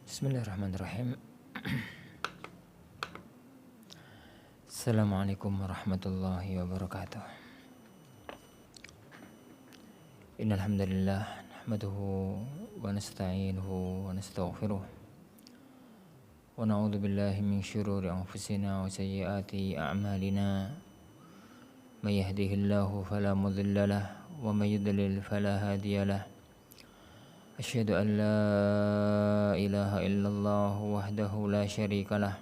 Bismillahirrahmanirrahim. Assalamualaikum warahmatullahi wabarakatuh. Innal hamdalillah nahmaduhu wa nasta'inuhu wa nastaghfiruh wa na'udzu billahi min syururi anfusina wa sayyiati a'malina. May yahdihillahu fala mudilla lahu wa may yudlil fala hadiya lahu. Asyhadu an la ilaha illallah wahdahu la syarika lah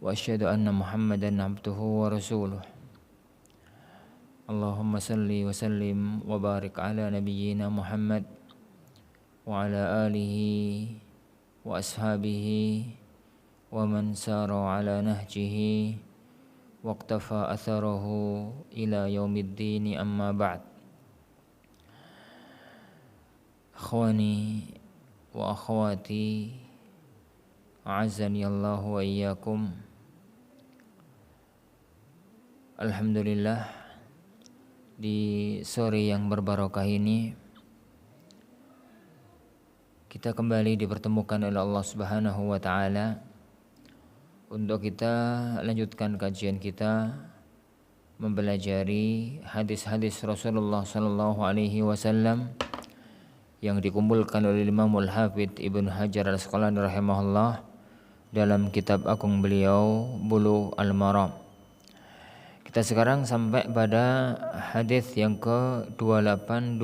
wa asyhadu anna Muhammadan abduhu wa rasuluh. Allahumma salli wa sallim wa barik ala nabiyyina Muhammad wa ala alihi wa ashabihi wa man sara ala nahjihi wa iqtafa atharahu ila yaumiddin, amma ba'd. Akhwani wa akhwati, a'azzani Allah wa iyyakum. Alhamdulillah, di sore yang berbarokah ini kita kembali dipertemukan oleh Allah Subhanahu wa taala untuk kita lanjutkan kajian kita mempelajari hadis-hadis Rasulullah sallallahu alaihi wasallam yang dikumpulkan oleh Imamul Hafidz Ibnu Hajar Al-Asqalani rahimahullah dalam kitab agung beliau Bulughul Maram. Kita sekarang sampai pada hadis yang ke-2829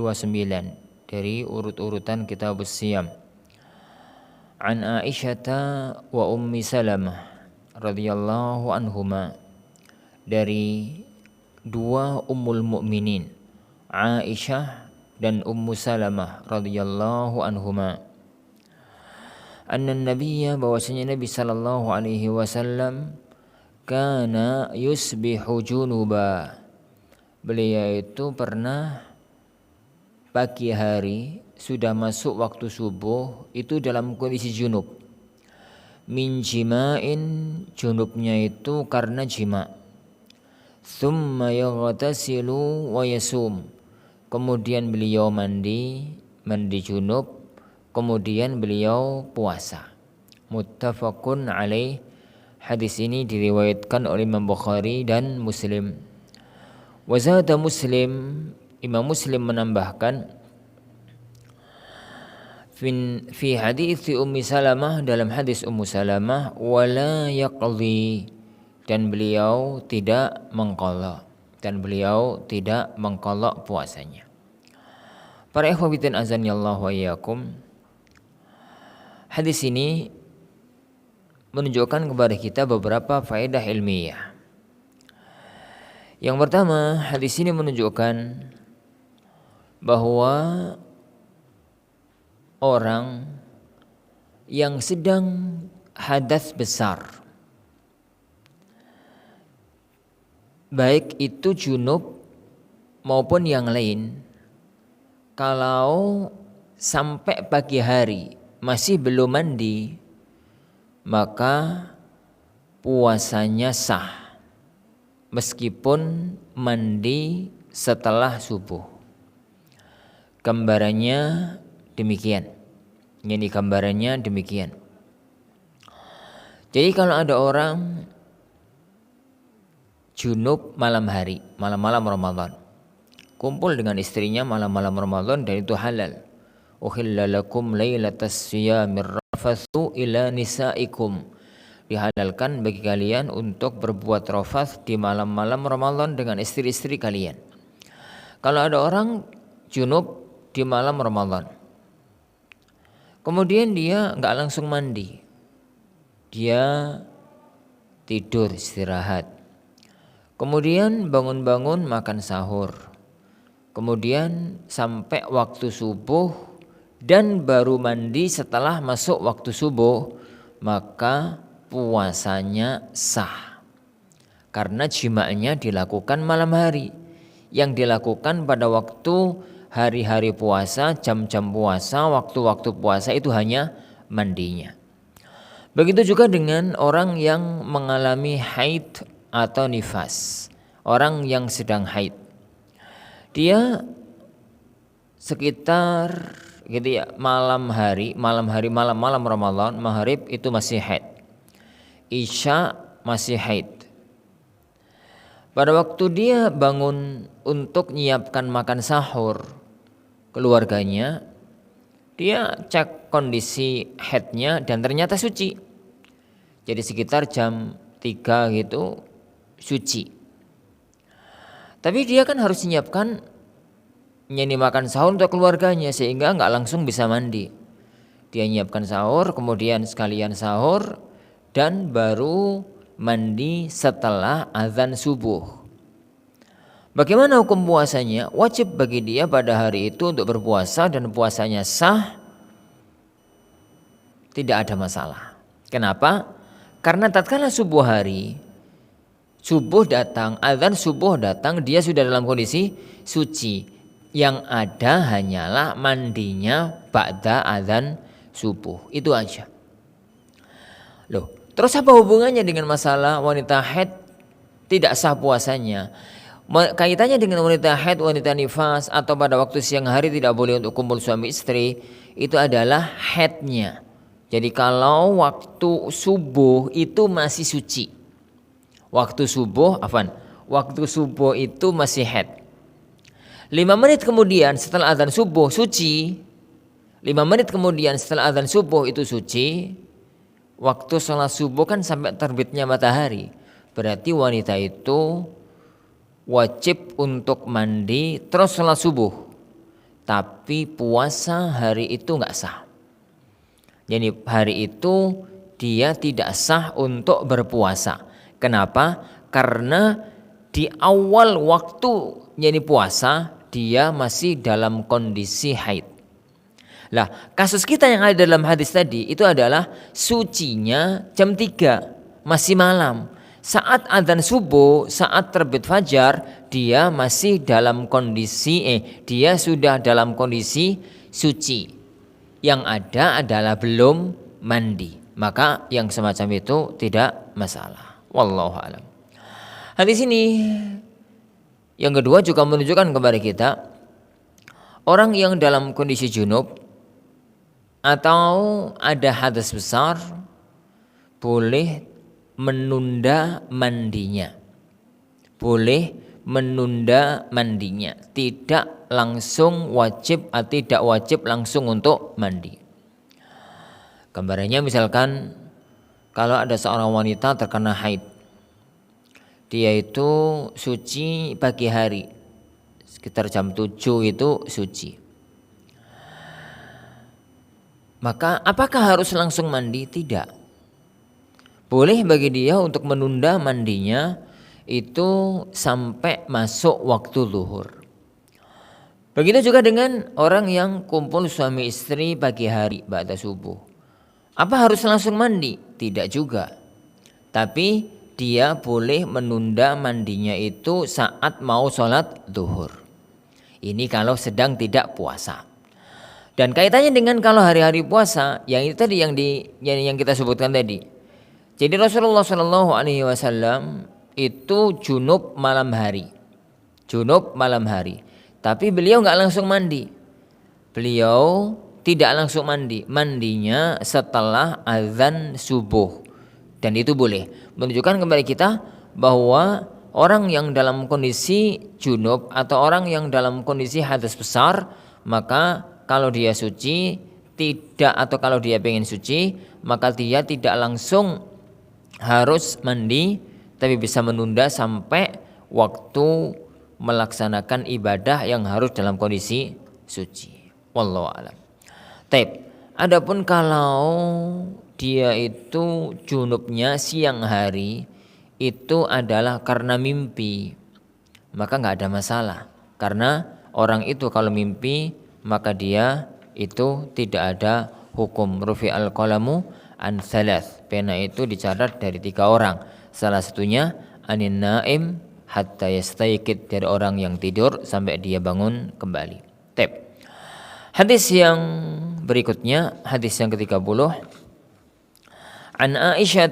dari urut-urutan Kitabus Shiyam. An Aisyah wa Ummi Salamah radhiyallahu anhuma, dari dua ummul mukminin Aisyah dan Ummu Salamah radhiyallahu anhuma, anna nabiyya, bahwasanya Nabi sallallahu alaihi wasallam, kana yusbihu junuba, beliau itu pernah pagi hari sudah masuk waktu subuh itu dalam kondisi junub. Min jima'in, junubnya itu karena jima'. Thumma yaghtasilu wa yasum, kemudian beliau mandi junub, kemudian beliau puasa. Muttafaqun alaih, hadis ini diriwayatkan oleh Imam Bukhari dan Muslim. Wa zada Muslim, Imam Muslim menambahkan, fi hadis Ummi Salamah, dalam hadis Ummu Salamah, wala yaqdi, dan beliau tidak mengqadha, dan beliau tidak mengqadha puasanya. Para ikhwatin azanillahu wa iyyakum, hadis ini menunjukkan kepada kita beberapa faedah ilmiah. Yang pertama, hadis ini menunjukkan bahwa orang yang sedang hadas besar, baik itu junub maupun yang lain, kalau sampai pagi hari masih belum mandi, maka puasanya sah meskipun mandi setelah subuh. Gambarannya demikian. Jadi kalau ada orang junub malam hari, malam-malam Ramadan, kumpul dengan istrinya malam-malam Ramadan, dan itu halal. Uhilla lakum lailatas siyamir rafathu ila nisaikum, dihalalkan bagi kalian untuk berbuat rafath di malam-malam Ramadan dengan istri-istri kalian. Kalau ada orang junub di malam Ramadan, kemudian dia enggak langsung mandi, dia tidur istirahat, kemudian bangun-bangun makan sahur, kemudian sampai waktu subuh dan baru mandi setelah masuk waktu subuh, maka puasanya sah. Karena jima'nya dilakukan malam hari. Yang dilakukan pada waktu hari-hari puasa, jam-jam puasa, waktu-waktu puasa itu hanya mandinya. Begitu juga dengan orang yang mengalami haid atau nifas, orang yang sedang haid. Dia sekitar gitu ya, malam Ramadan, maghrib itu masih haid, isya masih haid. Pada waktu dia bangun untuk menyiapkan makan sahur keluarganya, dia cek kondisi haidnya dan ternyata suci. Jadi sekitar jam 3 gitu suci. Tapi dia kan harus menyiapkan makan sahur untuk keluarganya sehingga nggak langsung bisa mandi. Dia menyiapkan sahur, kemudian sekalian sahur dan baru mandi setelah azan subuh. Bagaimana hukum puasanya? Wajib bagi dia pada hari itu untuk berpuasa dan puasanya sah, tidak ada masalah. Kenapa? Karena tatkala subuh hari, subuh datang, azan subuh datang, dia sudah dalam kondisi suci. Yang ada hanyalah mandinya ba'da azan subuh. Itu aja. Loh, terus apa hubungannya dengan masalah wanita haid tidak sah puasanya? Kaitannya dengan wanita haid, wanita nifas atau pada waktu siang hari tidak boleh untuk kumpul suami istri, itu adalah haidnya. Jadi kalau waktu subuh itu masih suci. Waktu subuh itu masih haid. 5 menit kemudian setelah azan subuh suci. 5 menit kemudian setelah azan subuh itu suci. Waktu sholat subuh kan sampai terbitnya matahari. Berarti wanita itu wajib untuk mandi terus sholat subuh. Tapi puasa hari itu gak sah. Jadi hari itu dia tidak sah untuk berpuasa. Kenapa? Karena di awal waktu jadi puasa dia masih dalam kondisi haid. Lah, kasus kita yang ada dalam hadis tadi itu adalah sucinya jam 3, masih malam. Saat adzan subuh, saat terbit fajar, dia masih dalam kondisi dia sudah dalam kondisi suci. Yang ada adalah belum mandi. Maka yang semacam itu tidak masalah. Wallahu a'lam. Hadis ini yang kedua juga menunjukkan kepada kita orang yang dalam kondisi junub atau ada hadas besar boleh menunda mandinya. Boleh menunda mandinya, tidak langsung wajib atau tidak wajib langsung untuk mandi. Gambarannya misalkan kalau ada seorang wanita terkena haid, dia itu suci pagi hari, sekitar jam 7 itu suci. Maka apakah harus langsung mandi? Tidak. Boleh bagi dia untuk menunda mandinya itu sampai masuk waktu zuhur. Begitu juga dengan orang yang kumpul suami istri pagi hari ba'da subuh. Apa harus langsung mandi? Tidak juga. Tapi dia boleh menunda mandinya itu saat mau sholat zuhur. Ini kalau sedang tidak puasa. Dan kaitannya dengan kalau hari-hari puasa, yang itu tadi yang kita sebutkan tadi. Jadi Rasulullah Shallallahu Alaihi Wasallam itu junub malam hari, Tapi beliau nggak langsung mandi. Beliau tidak langsung mandi, mandinya setelah azan subuh. Dan itu boleh menunjukkan kepada kita bahwa orang yang dalam kondisi junub atau orang yang dalam kondisi hadas besar, maka kalau dia suci tidak atau kalau dia pengen suci, maka dia tidak langsung harus mandi, tapi bisa menunda sampai waktu melaksanakan ibadah yang harus dalam kondisi suci. Wallahu a'lam. Taib. Adapun kalau dia itu junubnya siang hari, itu adalah karena mimpi, maka nggak ada masalah. Karena orang itu kalau mimpi, maka dia itu tidak ada hukum rufi al-qalamu an thalath. Pena itu dicatat dari 3 orang. Salah satunya anin naim hatta yastayqid, dari orang yang tidur sampai dia bangun kembali. Tep. Hadis yang berikutnya, hadis yang ke-30. An Aisyah,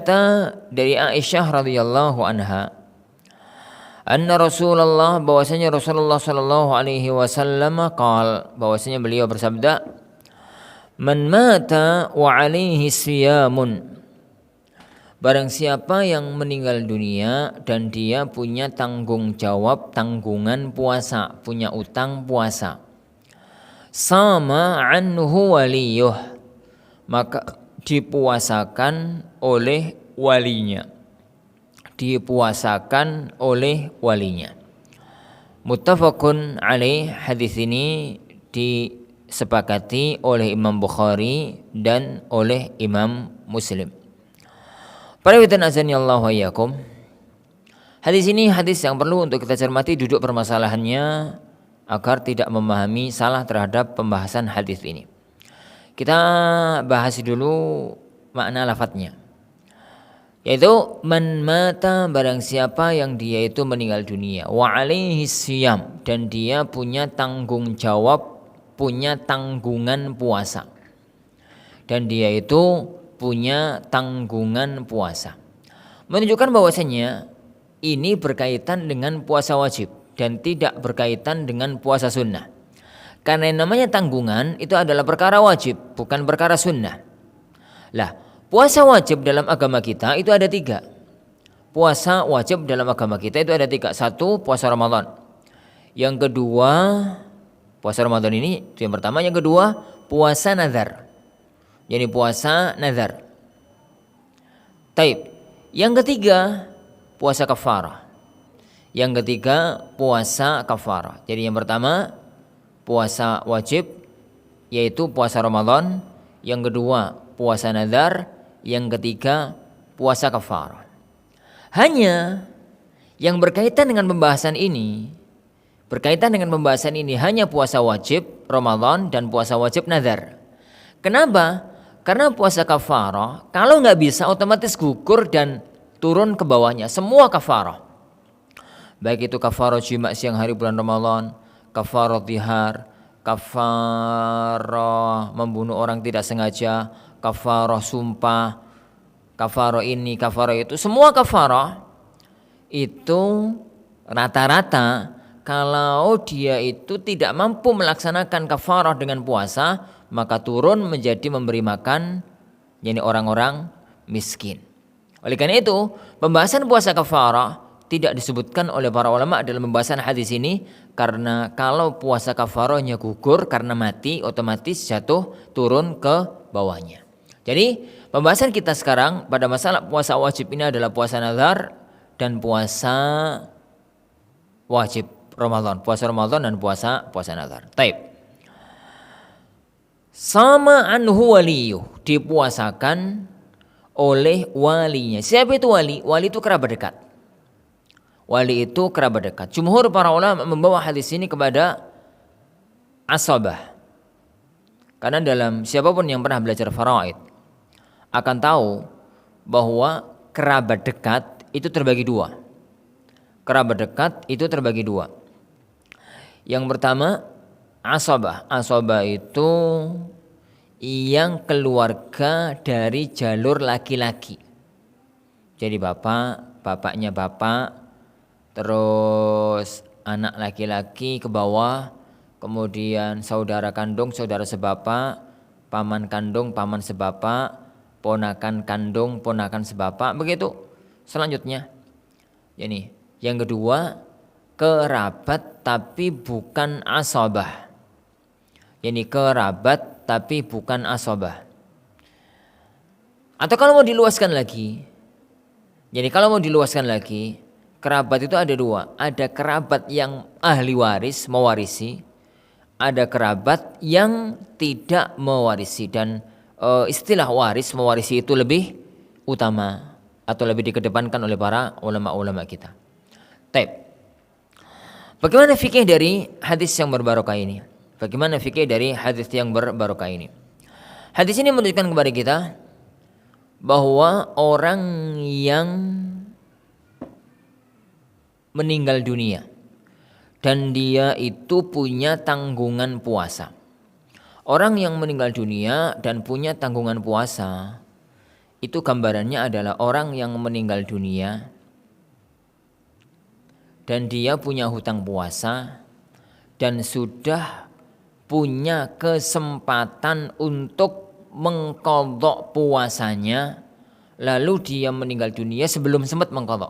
dari Aisyah radhiyallahu anha, anna bahwasanya Rasulullah sallallahu alaihi wasallam bahwasanya beliau bersabda, Man mata wa alaihi siyamun. Barang siapa yang meninggal dunia dan dia punya tanggung jawab, tanggungan puasa, punya utang puasa. Sama anhu waliyuh, maka dipuasakan oleh walinya. Dipuasakan oleh walinya. Muttafaqun alaih, hadis ini disepakati oleh Imam Bukhari dan oleh Imam Muslim. Para hadirin azani Allah wa iyyakum. Hadis ini hadis yang perlu untuk kita cermati duduk permasalahannya agar tidak memahami salah terhadap pembahasan hadis ini. Kita bahas dulu makna lafadznya. Yaitu man mata, barang siapa yang dia itu meninggal dunia, wa alaihi siyam, dan dia punya tanggung jawab, punya tanggungan puasa. Dan dia itu punya tanggungan puasa. Menunjukkan bahwasanya ini berkaitan dengan puasa wajib dan tidak berkaitan dengan puasa sunnah. Karena yang namanya tanggungan itu adalah perkara wajib, bukan perkara sunnah. Lah, puasa wajib dalam agama kita itu ada 3. Puasa wajib dalam agama kita itu ada 3. 1, puasa Ramadan. Yang kedua, puasa Ramadan ini itu yang pertama. Yang kedua, puasa nazar. Jadi puasa nazar. Taib. Yang ketiga, puasa kafarah. Yang ketiga, puasa kafarah. Jadi yang pertama, puasa wajib, yaitu puasa Ramadan. Yang kedua, puasa nazar. Yang ketiga, puasa kafarah. Hanya yang berkaitan dengan pembahasan ini hanya puasa wajib Ramadan dan puasa wajib nazar. Kenapa? Karena puasa kafarah kalau nggak bisa otomatis gugur dan turun ke bawahnya semua kafarah. Baik itu kafarah jima siang hari bulan Ramadan, kafarah zihar, kafarah membunuh orang tidak sengaja, kafarah sumpah, kafarah ini, kafarah itu, semua kafarah itu rata-rata kalau dia itu tidak mampu melaksanakan kafarah dengan puasa, maka turun menjadi memberi makan yakni orang-orang miskin. Oleh karena itu, pembahasan puasa kafarah tidak disebutkan oleh para ulama dalam pembahasan hadis ini, karena kalau puasa kafarahnya gugur karena mati, otomatis jatuh turun ke bawahnya. Jadi pembahasan kita sekarang pada masalah puasa wajib ini adalah puasa nazar dan puasa wajib Ramadan, puasa Ramadan dan puasa nazar. Taib. Sama anhu waliyuh, dipuasakan oleh walinya. Siapa itu wali? Wali itu kerabat dekat. Wali itu kerabat dekat. Jumhur para ulama membawa hadis ini kepada asabah. Karena dalam siapapun yang pernah belajar faraid akan tahu bahwa kerabat dekat itu terbagi 2. Kerabat dekat itu terbagi 2. Yang pertama asabah. Asabah itu yang keluarga dari jalur laki-laki. Jadi bapaknya bapak, terus anak laki-laki ke bawah, kemudian saudara kandung, saudara sebapak, paman kandung, paman sebapak, ponakan kandung, ponakan sebapak, begitu selanjutnya. Jadi yang kedua, kerabat tapi bukan asabah. Jadi kerabat tapi bukan asabah. Atau kalau mau diluaskan lagi, kerabat itu ada 2. Ada kerabat yang ahli waris, mewarisi. Ada kerabat yang tidak mewarisi. Dan istilah waris, mewarisi itu lebih utama atau lebih dikedepankan oleh para ulama-ulama kita. Taib. Bagaimana fikih dari hadis yang berbarokah ini? Hadis ini menunjukkan kepada kita bahwa orang yang meninggal dunia dan dia itu punya tanggungan puasa. Orang yang meninggal dunia dan punya tanggungan puasa itu gambarannya adalah orang yang meninggal dunia dan dia punya hutang puasa dan sudah punya kesempatan untuk mengqadha puasanya, lalu dia meninggal dunia sebelum sempat mengqadha.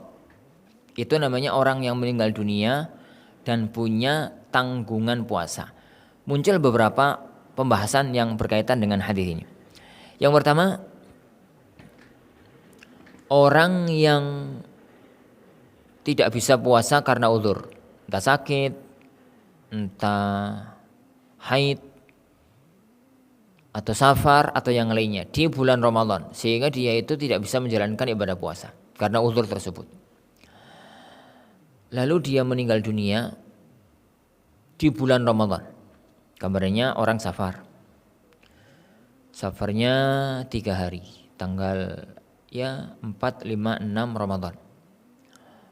Itu namanya orang yang meninggal dunia dan punya tanggungan puasa. Muncul beberapa pembahasan yang berkaitan dengan hadis ini. Yang pertama, orang yang tidak bisa puasa karena uzur, entah sakit, entah haid, atau safar, atau yang lainnya di bulan Ramadan, sehingga dia itu tidak bisa menjalankan ibadah puasa karena uzur tersebut. Lalu dia meninggal dunia di bulan Ramadan. Kabarnya orang safar. Safarnya 3 hari, tanggal 4, 5, 6 Ramadan.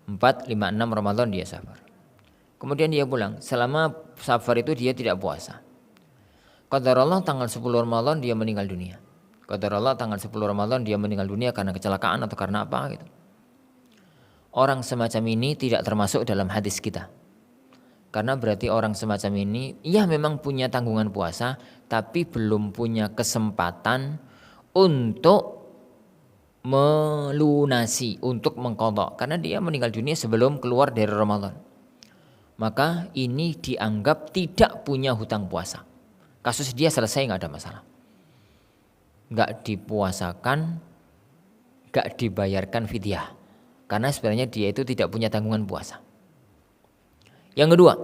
4, 5, 6 Ramadan dia safar. Kemudian dia pulang. Selama safar itu dia tidak puasa. Qadarullah tanggal 10 Ramadan dia meninggal dunia. Qadarullah tanggal 10 Ramadan dia meninggal dunia karena kecelakaan atau karena apa gitu. Orang semacam ini tidak termasuk dalam hadis kita. Karena berarti orang semacam ini memang punya tanggungan puasa, tapi belum punya kesempatan untuk melunasi, untuk mengqadha, karena dia meninggal dunia sebelum keluar dari Ramadan. Maka ini dianggap tidak punya hutang puasa. Kasus dia selesai, nggak ada masalah. Nggak dipuasakan, nggak dibayarkan fidyah. Karena sebenarnya dia itu tidak punya tanggungan puasa. Yang kedua,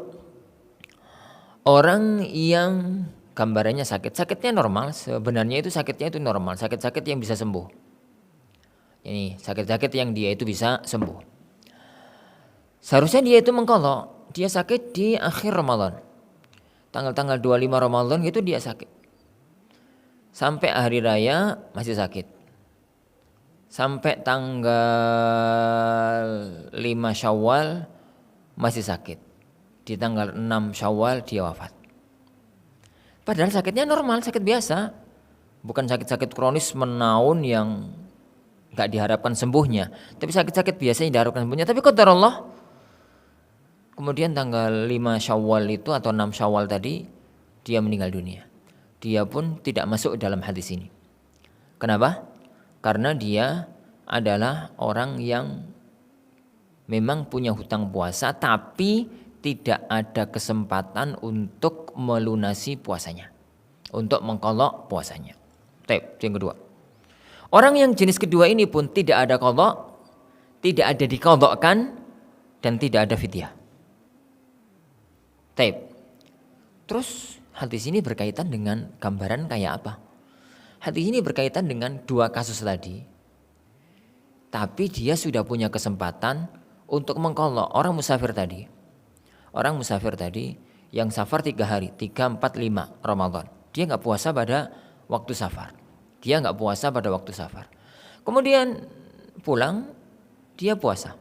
orang yang gambarannya sakitnya normal, sebenarnya itu sakitnya itu normal, sakit-sakit yang bisa sembuh. Ini sakit-sakit yang dia itu bisa sembuh. Seharusnya dia itu mengqadha, dia sakit di akhir Ramadan. Tanggal 25 Ramadan itu dia sakit. Sampai hari raya masih sakit. Sampai tanggal 5 Syawal masih sakit. Di tanggal 6 Syawal dia wafat. Padahal sakitnya normal, sakit biasa. Bukan sakit-sakit kronis menaun yang gak diharapkan sembuhnya. Tapi sakit-sakit biasa yang diharapkan sembuhnya. Tapi qadarullah, kemudian tanggal 5 Syawal itu atau 6 Syawal tadi dia meninggal dunia. Dia pun tidak masuk dalam hadis ini. Kenapa? Karena dia adalah orang yang memang punya hutang puasa tapi tidak ada kesempatan untuk melunasi puasanya, untuk mengqadha puasanya. Yang kedua, orang yang jenis kedua ini pun tidak ada qadha, tidak ada diqadhakan, dan tidak ada fidyah. Terus hadis ini berkaitan dengan gambaran kayak apa? Hadis ini berkaitan dengan 2 kasus tadi. Tapi dia sudah punya kesempatan untuk mengqadha. Orang musafir tadi yang safar 3 hari, 3, 4, 5 Ramadan. Dia gak puasa pada waktu safar. Kemudian pulang, dia puasa.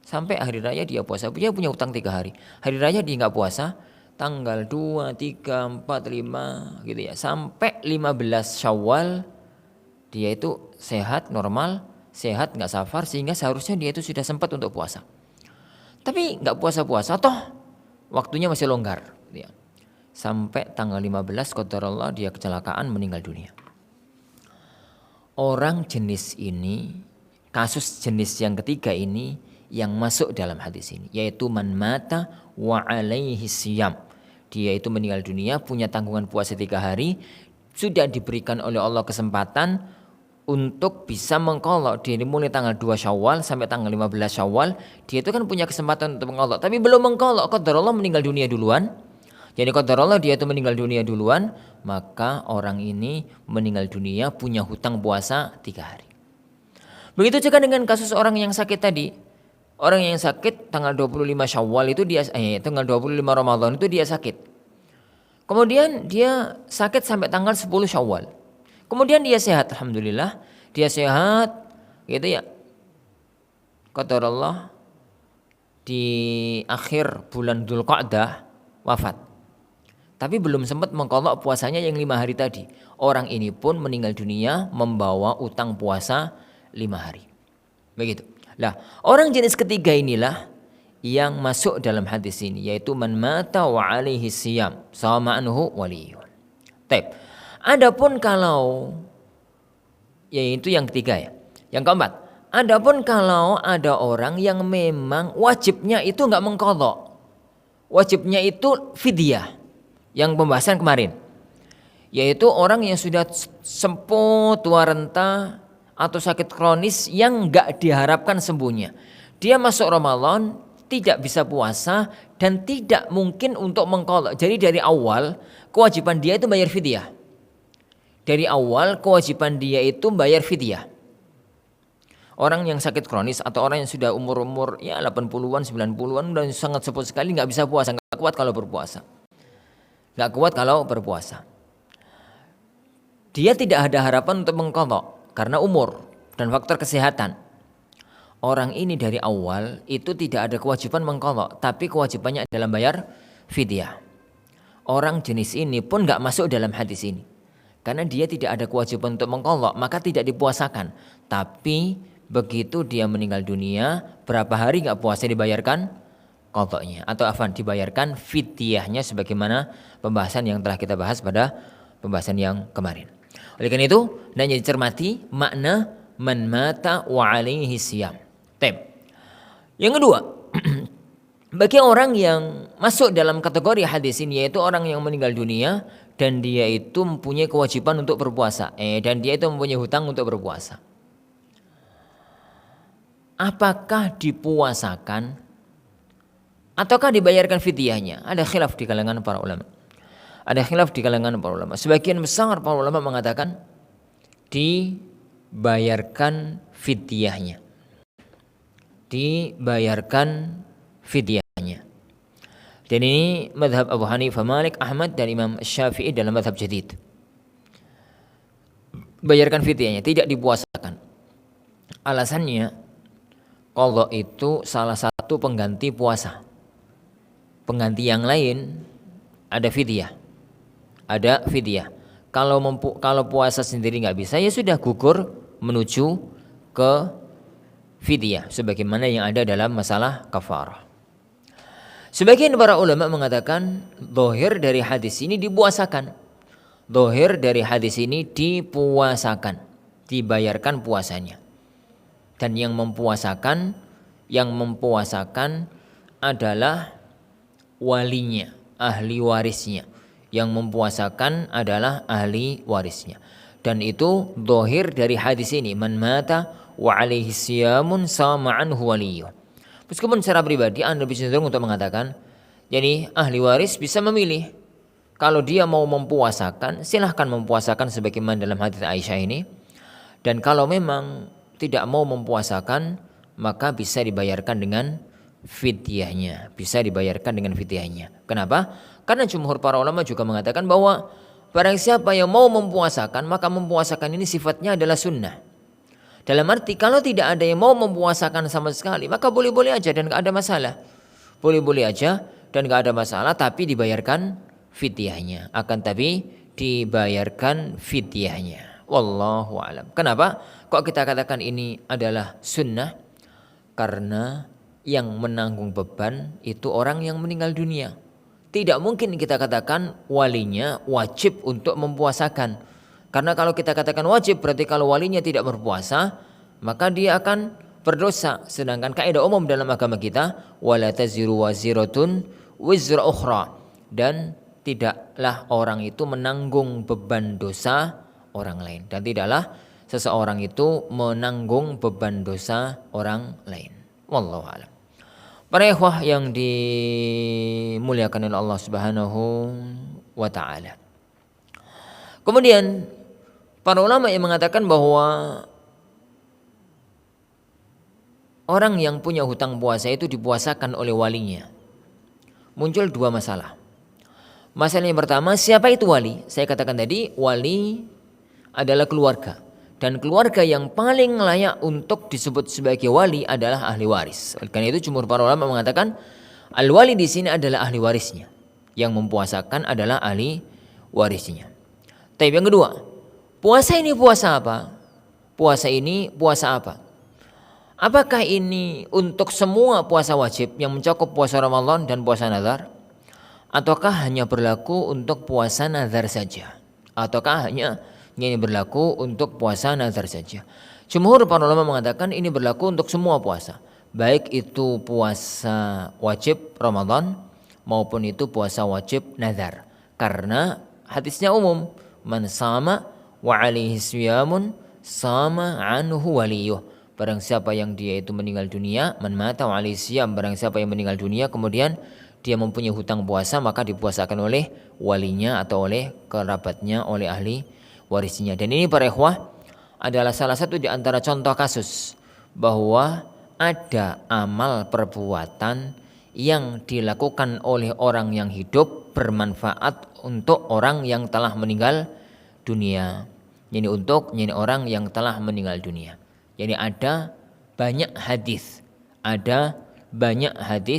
Sampai hari raya dia puasa. Dia punya utang 3 hari. Hari raya dia gak puasa. Tanggal 2, 3, 4, 5 gitu ya. Sampai 15 Syawal dia itu sehat, normal, sehat, gak safar, sehingga seharusnya dia itu sudah sempat untuk puasa. Tapi gak puasa-puasa, toh waktunya masih longgar gitu ya. Sampai tanggal 15 qadarullah dia kecelakaan meninggal dunia. Orang jenis ini, kasus jenis yang ketiga ini yang masuk dalam hadis ini, yaitu man mata wa alaihi siyam. Dia itu meninggal dunia punya tanggungan puasa 3 hari, sudah diberikan oleh Allah kesempatan untuk bisa mengqadha. Dia mulai tanggal 2 Syawal sampai tanggal 15 Syawal, dia itu kan punya kesempatan untuk mengqadha, tapi belum mengqadha, qadarullah meninggal dunia duluan. Jadi qadarullah dia itu meninggal dunia duluan, maka orang ini meninggal dunia punya hutang puasa 3 hari. Begitu juga dengan kasus orang yang sakit tadi. Orang yang sakit tanggal 25 Syawal itu dia tanggal 25 Ramadan itu dia sakit. Kemudian dia sakit sampai tanggal 10 Syawal. Kemudian dia sehat, alhamdulillah. Dia sehat gitu ya. Qadarullah di akhir bulan Dzulqa'dah wafat. Tapi belum sempat mengqadha puasanya yang 5 hari tadi. Orang ini pun meninggal dunia membawa utang puasa 5 hari. Begitu. Lah, orang jenis ketiga inilah yang masuk dalam hadis ini, yaitu man mata wa alaihi siyam sama anhu waliyun. Taib. Adapun kalau, yaitu yang ketiga ya. Yang keempat, adapun kalau ada orang yang memang wajibnya itu enggak mengqadha. Wajibnya itu fidyah. Yang pembahasan kemarin. Yaitu orang yang sudah sempuh, tua renta atau sakit kronis yang enggak diharapkan sembuhnya. Dia masuk Ramadan tidak bisa puasa dan tidak mungkin untuk mengqadha. Jadi dari awal kewajiban dia itu bayar fidyah. Dari awal kewajiban dia itu bayar fidyah. Orang yang sakit kronis atau orang yang sudah umur ya 80-an, 90-an dan sangat sepuh sekali nggak bisa puasa, nggak kuat kalau berpuasa. Nggak kuat kalau berpuasa. Dia tidak ada harapan untuk mengqadha karena umur dan faktor kesehatan. Orang ini dari awal itu tidak ada kewajiban mengqadha, tapi kewajibannya adalah bayar fidyah. Orang jenis ini pun nggak masuk dalam hadis ini. Karena dia tidak ada kewajiban untuk mengqadha, maka tidak dipuasakan. Tapi begitu dia meninggal dunia, berapa hari nggak puasa dibayarkan qadhanya atau dibayarkan fidyahnya sebagaimana pembahasan yang telah kita bahas pada pembahasan yang kemarin. Oleh karena itu, hendaknya dicermati makna man mata wa alaihi siyam. Yang kedua, bagi orang yang masuk dalam kategori hadis ini, yaitu orang yang meninggal dunia dan dia itu mempunyai kewajiban untuk berpuasa, dan dia itu mempunyai hutang untuk berpuasa. Apakah dipuasakan ataukah dibayarkan fidyahnya? Ada khilaf di kalangan para ulama. Sebagian besar para ulama mengatakan dibayarkan fidyahnya. Dan ini madhab Abu Hanifah, Malik, Ahmad dan Imam Syafi'i dalam madhab jadid. Bayarkan fidyahnya, tidak dipuasakan. Alasannya, qadha itu salah satu pengganti puasa. Pengganti yang lain ada fidyah. Kalau puasa sendiri nggak bisa, ya sudah gugur menuju ke fidyah sebagaimana yang ada dalam masalah kafarah. Sebagian para ulama mengatakan zahir dari hadis ini dipuasakan. Dibayarkan puasanya. Dan yang mempuasakan adalah walinya, ahli warisnya. Dan itu zahir dari hadis ini, man mata wa alaihi siyamun sama anhu waliyuh. Meskipun secara pribadi Anda bisa cenderung untuk mengatakan, jadi ahli waris bisa memilih. Kalau dia mau mempuasakan, silahkan mempuasakan sebagaimana dalam hadis Aisyah ini. Dan kalau memang tidak mau mempuasakan, maka bisa dibayarkan dengan fidyahnya. Kenapa? Karena jumhur para ulama juga mengatakan bahwa barang siapa yang mau mempuasakan, maka mempuasakan ini sifatnya adalah sunnah. Dalam arti kalau tidak ada yang mau mempuasakan sama sekali, maka boleh-boleh aja dan gak ada masalah. Tapi dibayarkan fidyahnya. Wallahu a'lam. Kenapa? Kok kita katakan ini adalah sunnah? Karena yang menanggung beban itu orang yang meninggal dunia. Tidak mungkin kita katakan walinya wajib untuk mempuasakan. Karena kalau kita katakan wajib, berarti kalau walinya tidak berpuasa, maka dia akan berdosa. Sedangkan kaidah umum dalam agama kita, wala taziru waziratun wizra ukhra, dan tidaklah orang itu menanggung beban dosa orang lain, dan tidaklah seseorang itu menanggung beban dosa orang lain. Wallahu a'lam. Para ikhwah yang dimuliakan oleh Allah Subhanahu wa taala. Kemudian para ulama yang mengatakan bahwa orang yang punya hutang puasa itu dipuasakan oleh walinya. Muncul dua masalah. Masalah yang pertama, siapa itu wali? Saya katakan tadi, wali adalah keluarga. Dan keluarga yang paling layak untuk disebut sebagai wali adalah ahli waris. Karena itu jumhur para ulama mengatakan al-wali di sini adalah ahli warisnya. Yang mempuasakan adalah ahli warisnya. Tapi yang kedua, puasa ini puasa apa? Apakah ini untuk semua puasa wajib yang mencakup puasa Ramadan dan puasa nazar? Ataukah hanya berlaku untuk puasa nazar saja? Ataukah hanya ini berlaku untuk puasa nazar saja? Jumhur para ulama mengatakan ini berlaku untuk semua puasa, baik itu puasa wajib Ramadan maupun itu puasa wajib nazar. Karena hadisnya umum, man sama wa alaihi siyamun sama anhu waliyuh. Barang siapa yang dia itu meninggal dunia, man mata wa alaihi siyam, barang siapa yang meninggal dunia kemudian dia mempunyai hutang puasa, maka dipuasakan oleh walinya atau oleh kerabatnya, oleh ahli warisnya. Dan ini para ikhwah adalah salah satu di antara contoh kasus bahwa ada amal perbuatan yang dilakukan oleh orang yang hidup bermanfaat untuk orang yang telah meninggal dunia. Jadi untuk orang yang telah meninggal dunia. Jadi ada banyak hadis,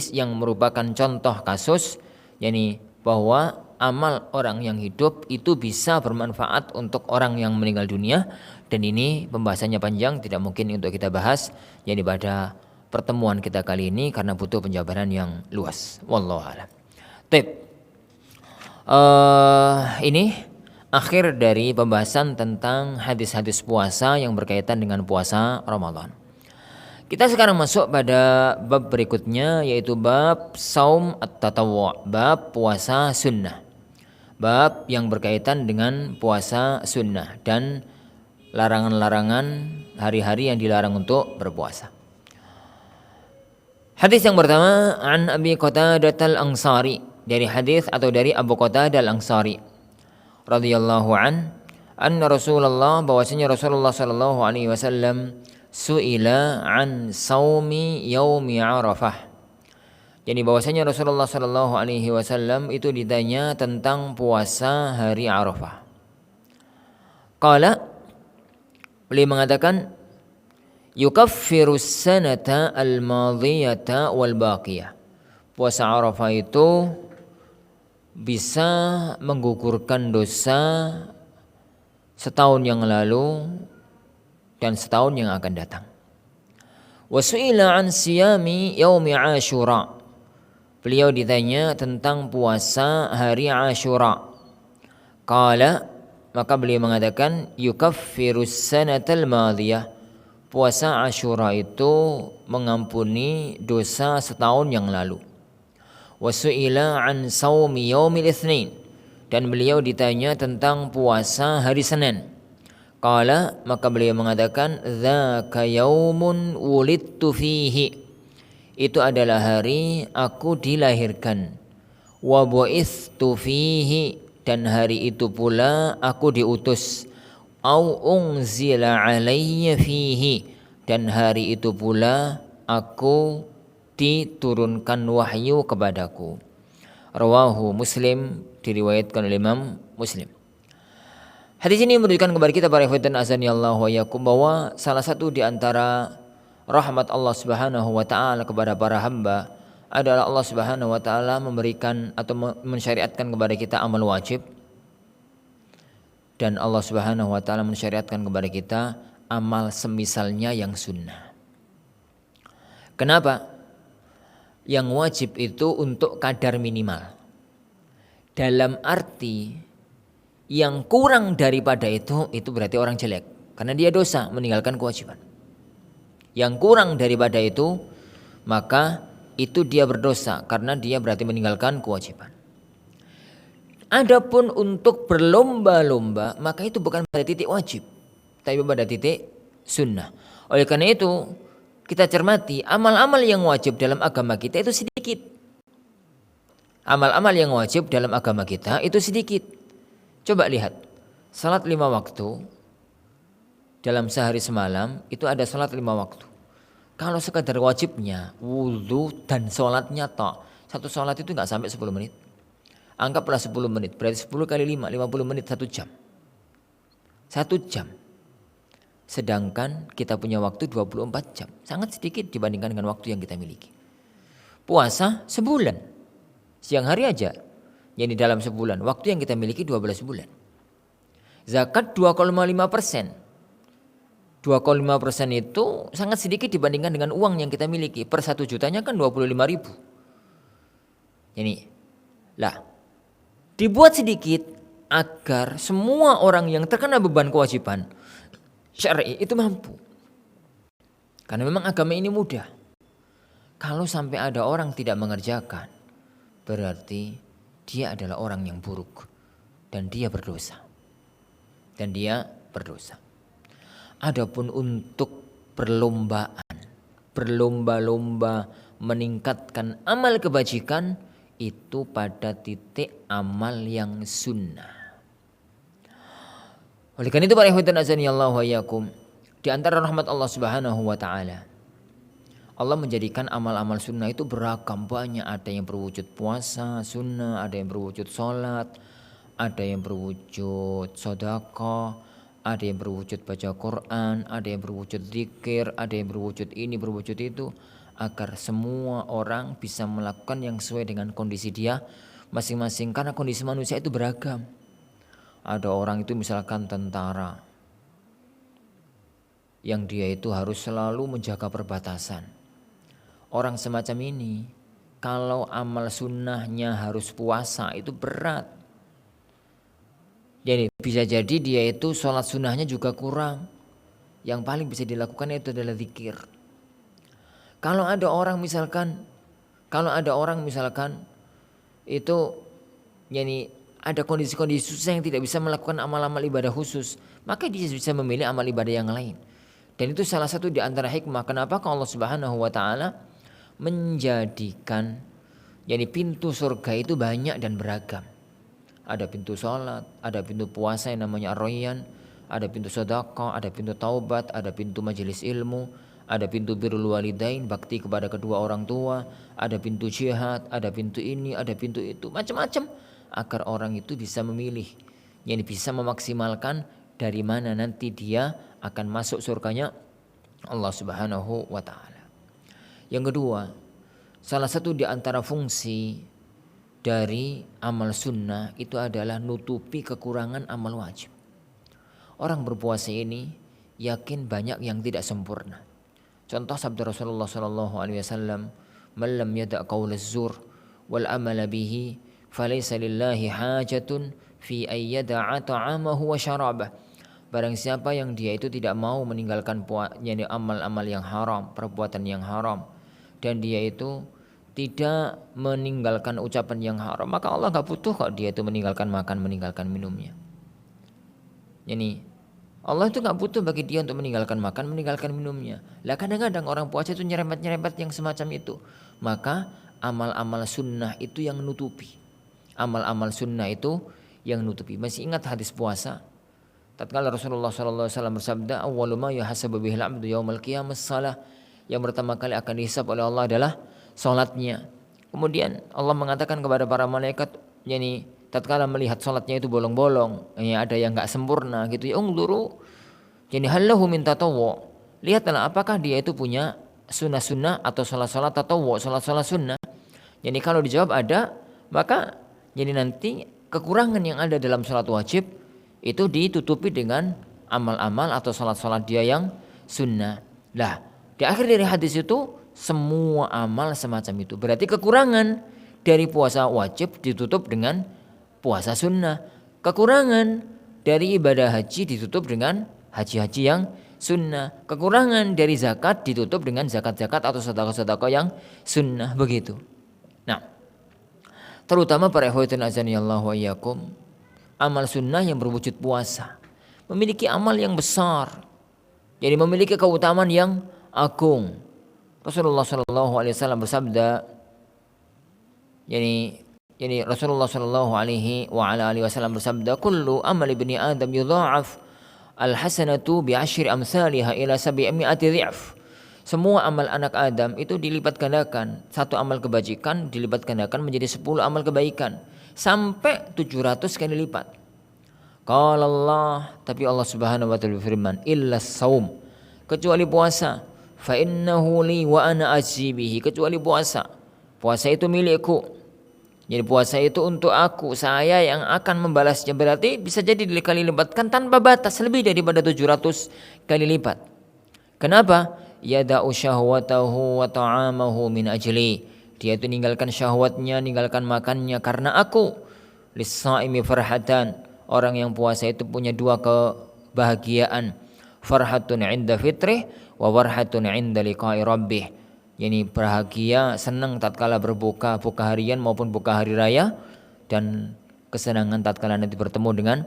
yang merupakan contoh kasus, yakni bahwa amal orang yang hidup itu bisa bermanfaat untuk orang yang meninggal dunia. Dan ini pembahasannya panjang, tidak mungkin untuk kita bahas jadi pada pertemuan kita kali ini karena butuh penjabaran yang luas. Wallahu a'lam. Ini akhir dari pembahasan tentang hadis-hadis puasa yang berkaitan dengan puasa Ramadan. Kita sekarang masuk pada bab berikutnya, yaitu bab saum at-tatawwu', bab puasa sunnah. Bab yang berkaitan dengan puasa sunnah dan larangan-larangan hari-hari yang dilarang untuk berpuasa. Hadis yang pertama, an Abi Qatadah al-Ansari, dari hadis atau dari Abu Qatadah al-Ansari radhiyallahu anna Rasulullah, bahwasanya Rasulullah sallallahu alaihi wasallam su'ila an saumi yaumi Arafah. Jadi bahwasanya Rasulullah sallallahu alaihi wasallam itu ditanya tentang puasa hari Arafah. Qala, beliau mengatakan, yukaffiru sanata al-madiyata wal baqiyah. Puasa Arafah itu bisa menggugurkan dosa setahun yang lalu dan setahun yang akan datang. Wasu'ila an siyami yaumi Ashura. Beliau ditanya tentang puasa hari Ashura. Qala, maka beliau mengatakan, yukaffirus sanatal madiyah. Puasa Ashura itu mengampuni dosa setahun yang lalu. Wasu'ila an saumi yaumil itsnin, dan beliau ditanya tentang puasa hari Senin. Qala, maka beliau mengatakan, dzaka yaumun wulidtu fihi. Itu adalah hari aku dilahirkan. Wa bu'itstu fihi, dan hari itu pula aku diutus. Au unzila alayya fihi, dan hari itu pula aku diturunkan wahyu kepadaku. Rawahu Muslim, diriwayatkan oleh Imam Muslim. Hadis ini menunjukkan kepada kita para ikhwan azanillahu wa iyyakum bahwa salah satu di antara rahmat Allah Subhanahu wa taala kepada para hamba adalah Allah Subhanahu wa taala memberikan atau mensyariatkan kepada kita amal wajib, dan Allah Subhanahu wa taala mensyariatkan kepada kita amal semisalnya yang sunnah. Kenapa? Yang wajib itu untuk kadar minimal. Dalam arti yang kurang daripada itu berarti orang jelek, karena dia dosa meninggalkan kewajiban. Yang kurang daripada itu, maka itu dia berdosa karena dia berarti meninggalkan kewajiban. Adapun untuk berlomba-lomba, maka itu bukan pada titik wajib, tapi pada titik sunnah. Oleh karena itu, kita cermati amal-amal yang wajib dalam agama kita itu sedikit. Amal-amal yang wajib dalam agama kita itu sedikit. Coba lihat, salat 5 waktu dalam sehari semalam itu ada salat 5 waktu. Kalau sekadar wajibnya wudu dan salatnya tok, satu salat itu nggak sampai 10 menit. Anggaplah 10 menit, berarti 10 kali 5, 50 menit, 1 jam. 1 jam. Sedangkan kita punya waktu 24 jam. Sangat sedikit dibandingkan dengan waktu yang kita miliki. Puasa sebulan. Siang hari aja. Jadi dalam sebulan. Waktu yang kita miliki 12 bulan. Zakat 2,5%. 2,5% itu sangat sedikit dibandingkan dengan uang yang kita miliki. Per 1 jutanya kan 25.000. Ini lah, dibuat sedikit agar semua orang yang terkena beban kewajiban syar'i itu mampu. Karena memang agama ini mudah. Kalau sampai ada orang tidak mengerjakan, berarti dia adalah orang yang buruk dan dia berdosa. Adapun untuk berlomba-lomba meningkatkan amal kebajikan, itu pada titik amal yang sunnah. Oleh karena itu para ikhwan azanillahu wa iyyakum, di antara rahmat Allah Subhanahu wa taala, Allah menjadikan amal-amal sunnah itu beragam, banyak. Ada yang berwujud puasa sunnah, ada yang berwujud sholat, ada yang berwujud sedekah, ada yang berwujud baca Quran, ada yang berwujud zikir, ada yang berwujud ini, berwujud itu, agar semua orang bisa melakukan yang sesuai dengan kondisi dia masing-masing, karena kondisi manusia itu beragam. Ada orang itu misalkan tentara, yang dia itu harus selalu menjaga perbatasan. Orang semacam ini, kalau amal sunnahnya harus puasa, itu berat. Jadi bisa jadi dia itu sholat sunnahnya juga kurang. Yang paling bisa dilakukan itu adalah zikir. Kalau ada orang misalkan itu ada kondisi-kondisi susah yang tidak bisa melakukan amal-amal ibadah khusus, maka dia bisa memilih amal ibadah yang lain. Dan itu salah satu di antara hikmah kenapa Allah Subhanahu wa taala menjadikan pintu surga itu banyak dan beragam. Ada pintu sholat, ada pintu puasa yang namanya ar-rayyan, ada pintu sedekah, ada pintu taubat, ada pintu majelis ilmu, ada pintu birrul walidain, bakti kepada kedua orang tua, ada pintu jihad, ada pintu ini, ada pintu itu, macam-macam, agar orang itu bisa memilih, bisa memaksimalkan dari mana nanti dia akan masuk surganya Allah Subhanahu wa taala. Yang kedua, salah satu di antara fungsi dari amal sunnah itu adalah nutupi kekurangan amal wajib. Orang berpuasa ini yakin banyak yang tidak sempurna. Contoh sabda Rasulullah sallallahu alaihi wasallam, "Man lam yada' qaulaz zur wal amala bihi falaysa lillahi hajatun fi ayyada'a ta'amahu wa syarabah." Barang siapa yang dia itu tidak mau meninggalkan amal-amal yang haram, perbuatan yang haram, dan dia itu tidak meninggalkan ucapan yang haram, maka Allah gak butuh kok dia itu meninggalkan makan, meninggalkan minumnya. Allah itu gak butuh bagi dia untuk meninggalkan makan, meninggalkan minumnya. Lah kadang-kadang orang puasa itu nyerempet-nyerempet yang semacam itu. Maka amal-amal sunnah itu yang nutupi. Amal-amal sunnah itu yang nutupi. Masih ingat hadis puasa? Tatkala Rasulullah SAW bersabda, "Awwalu ma yuhasabu bihil 'abdu yaumal qiyamah shalah." Yang pertama kali akan dihisab oleh Allah adalah salatnya. Kemudian Allah mengatakan kepada para malaikat, tatkala melihat salatnya itu bolong-bolong, ada yang enggak sempurna gitu, ya ungduru, hallahu min tatawwu. Lihatlah apakah dia itu punya sunnah-sunnah atau salat-salat tatawwu, salat-salat sunnah. Kalau dijawab ada, maka nanti kekurangan yang ada dalam salat wajib itu ditutupi dengan amal-amal atau salat-salat dia yang sunnah. Lah, di akhir dari hadis itu semua amal semacam itu. Berarti kekurangan dari puasa wajib ditutup dengan puasa sunnah. Kekurangan dari ibadah haji ditutup dengan haji-haji yang sunnah. Kekurangan dari zakat ditutup dengan zakat-zakat atau sedekah-sedekah yang sunnah, begitu. Nah, terutama para ikhwatin azanillahu wa iyyakum, amal sunnah yang berwujud puasa memiliki amal yang besar. Memiliki keutamaan yang agung. Rasulullah sallallahu alaihi wasallam bersabda, Rasulullah sallallahu alaihi wa ala alihi wasallam bersabda, "Kullu amali ibni Adam yudha'af al-hasanatu bi 'ashri amsalha ila 700 dhi'f." Semua amal anak Adam itu dilipat gandakan. Satu amal kebajikan dilipat gandakan menjadi 10 amal kebaikan sampai 700 kali lipat. Qala Allah, tapi Allah Subhanahu wa taala berfirman, "Illa shaum," kecuali puasa. Fa innahu li wa ana ajibihi, kecuali puasa. Puasa itu milikku. Puasa itu untuk aku, saya yang akan membalasnya. Berarti bisa jadi dikali lipatkan tanpa batas, lebih daripada 700 kali lipat. Kenapa? Yada'u syahwatahu wa ta'amahu min ajli. Dia itu ninggalkan syahwatnya, ninggalkan makannya karena aku. Lis-shaimi farhatan. Orang yang puasa itu punya dua kebahagiaan. Farhatun 'inda fitrih wa warhatun 'inda liqa'i rabbih. Yani bahagia, senang tatkala berbuka, buka harian maupun buka hari raya, dan kesenangan tatkala nanti bertemu dengan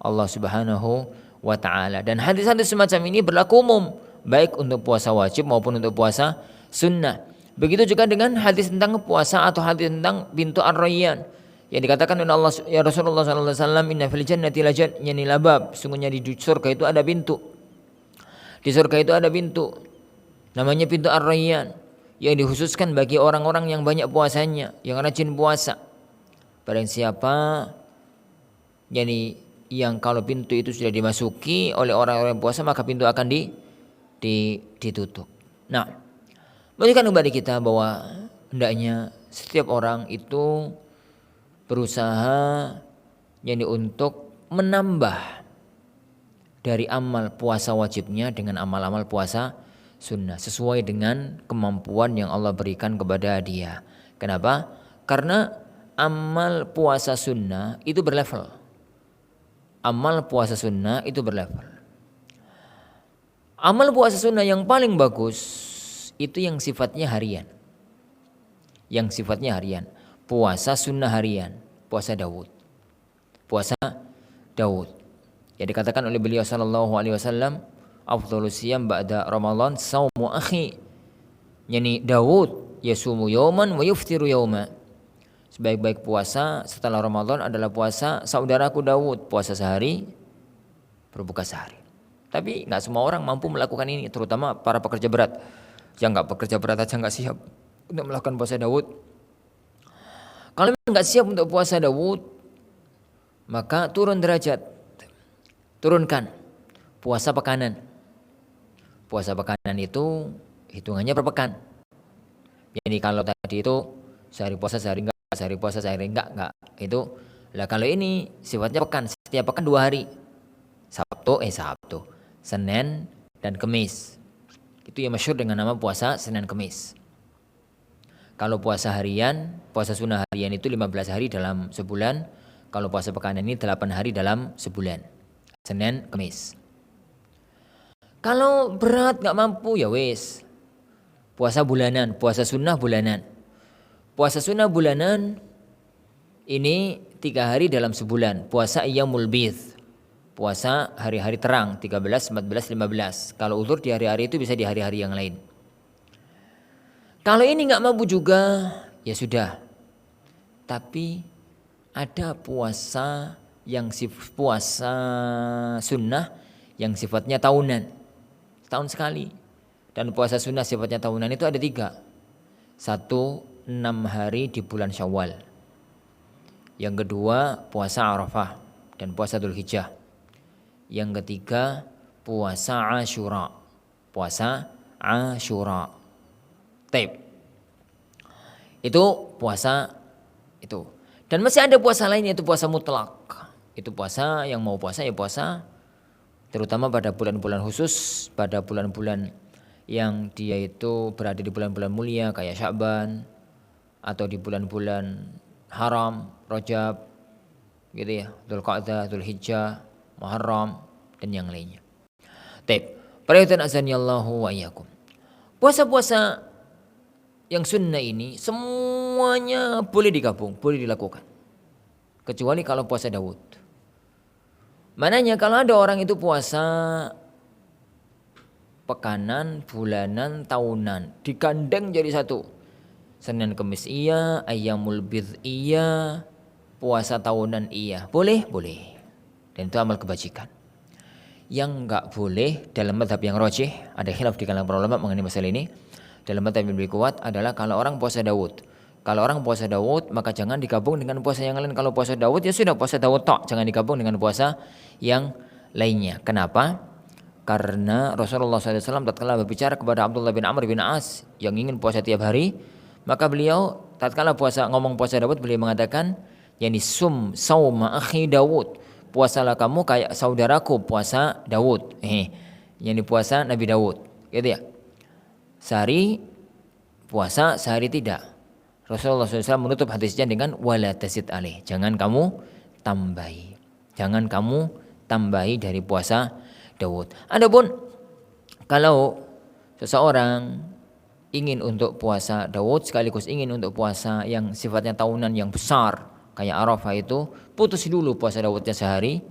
Allah Subhanahu wa taala. Dan hadis-hadis semacam ini berlaku umum, baik untuk puasa wajib maupun untuk puasa sunnah. Begitu juga dengan hadis tentang puasa atau hadis tentang pintu Ar-Rayyan yang dikatakan oleh Allah ya Rasulullah sallallahu alaihi wasallam, inna fil jannati labab, sungguhnya di surga itu ada pintu. Di surga itu ada pintu, namanya pintu Ar-Rayyan, yang dikhususkan bagi orang-orang yang banyak puasanya, yang rajin puasa. Barang siapa yang kalau pintu itu sudah dimasuki oleh orang-orang puasa, maka pintu akan ditutup. Nah, menunjukkan kepada kita bahwa hendaknya setiap orang itu berusaha untuk menambah dari amal puasa wajibnya dengan amal-amal puasa sunnah sesuai dengan kemampuan yang Allah berikan kepada dia. Kenapa? Karena amal puasa sunnah itu berlevel. Amal puasa sunnah itu berlevel. Amal puasa sunnah yang paling bagus itu yang sifatnya harian. Yang sifatnya harian. Puasa sunnah harian. Puasa Daud. Puasa Daud. Yang dikatakan oleh beliau sallallahu alaihi wasallam, afdhalus siyam ba'da Ramadan saumu akhi. Yani Daud yasumu yauman wa yuftiru yauma. Sebaik-baik puasa setelah Ramadan adalah puasa saudaraku Daud, puasa sehari, berbuka sehari. Tapi nggak semua orang mampu melakukan ini, terutama para pekerja berat. Yang nggak pekerja berat aja nggak siap untuk melakukan puasa Daud. Kalau memang nggak siap untuk puasa Daud, maka turun derajat, turunkan puasa pekanan. Puasa pekanan itu hitungannya per pekan. Jadi kalau tadi itu sehari puasa sehari enggak, sehari puasa sehari enggak itu. Lah kalau ini sifatnya pekan, setiap pekan 2 hari. Sabtu, Senin dan Kamis. Itu yang masyhur dengan nama puasa Senin Kamis. Kalau puasa harian, puasa sunnah harian itu 15 hari dalam sebulan. Kalau puasa pekanan ini 8 hari dalam sebulan. Senin Kamis. Kalau berat nggak mampu ya wes, puasa bulanan, puasa sunnah bulanan. Puasa sunnah bulanan ini 3 hari dalam sebulan. Puasa Ayyamul Bidh, puasa hari-hari terang 13, 14, 15. Kalau uzur di hari-hari itu bisa di hari-hari yang lain. Kalau ini nggak mampu juga ya sudah. Tapi ada puasa puasa sunnah yang sifatnya tahunan. Setahun sekali. Dan puasa sunnah sifatnya tahunan itu ada 3. 1, 6 hari di bulan Syawal. Yang kedua puasa Arafah dan puasa Dzulhijjah. Yang ketiga puasa Asyura. Puasa Asyura. Taib. Itu puasa itu. Dan masih ada puasa lain yaitu puasa mutlak. Itu puasa yang mau puasa ya puasa, terutama pada bulan-bulan khusus, pada bulan-bulan yang dia itu berada di bulan-bulan mulia kayak Sya'ban atau di bulan-bulan haram, Rajab gitu ya, Dzulqa'dah, Dzulhijjah, Muharram dan yang lainnya. Taib. Perhatian azani Allahu wa iyyakum. Puasa-puasa yang sunnah ini semuanya boleh digabung, boleh dilakukan. Kecuali kalau puasa Daud. Mananya kalau ada orang itu puasa pekanan, bulanan, tahunan, digandeng jadi satu. Senin Kamis iya, Ayyamul Bidh iya, puasa tahunan iya. Boleh, boleh. Dan itu amal kebajikan. Yang enggak boleh dalam mazhab yang rajih, ada khilaf di kalangan para ulama mengenai masalah ini. Dalam mazhab yang lebih kuat adalah kalau orang puasa Daud. Kalau orang puasa Daud maka jangan digabung dengan puasa yang lain. Kalau puasa Daud ya sudah puasa Daud tok, jangan digabung dengan puasa yang lainnya. Kenapa? Karena Rasulullah SAW tatkala berbicara kepada Abdullah bin Amr bin As yang ingin puasa tiap hari, maka beliau tatkala ngomong puasa Daud, beliau mengatakan, yani sauma akhi Daud, puasalah kamu kayak saudaraku puasa Daud. Yani puasa Nabi Daud. gitu ya. Sehari puasa, sehari tidak. Rasulullah SAW menutup hadisnya dengan wala tazid alaih. Jangan kamu tambahi. Jangan kamu tambahi dari puasa Daud. Adapun kalau seseorang ingin untuk puasa Daud sekaligus ingin untuk puasa yang sifatnya tahunan yang besar kayak Arafah itu, putus dulu puasa Daudnya sehari,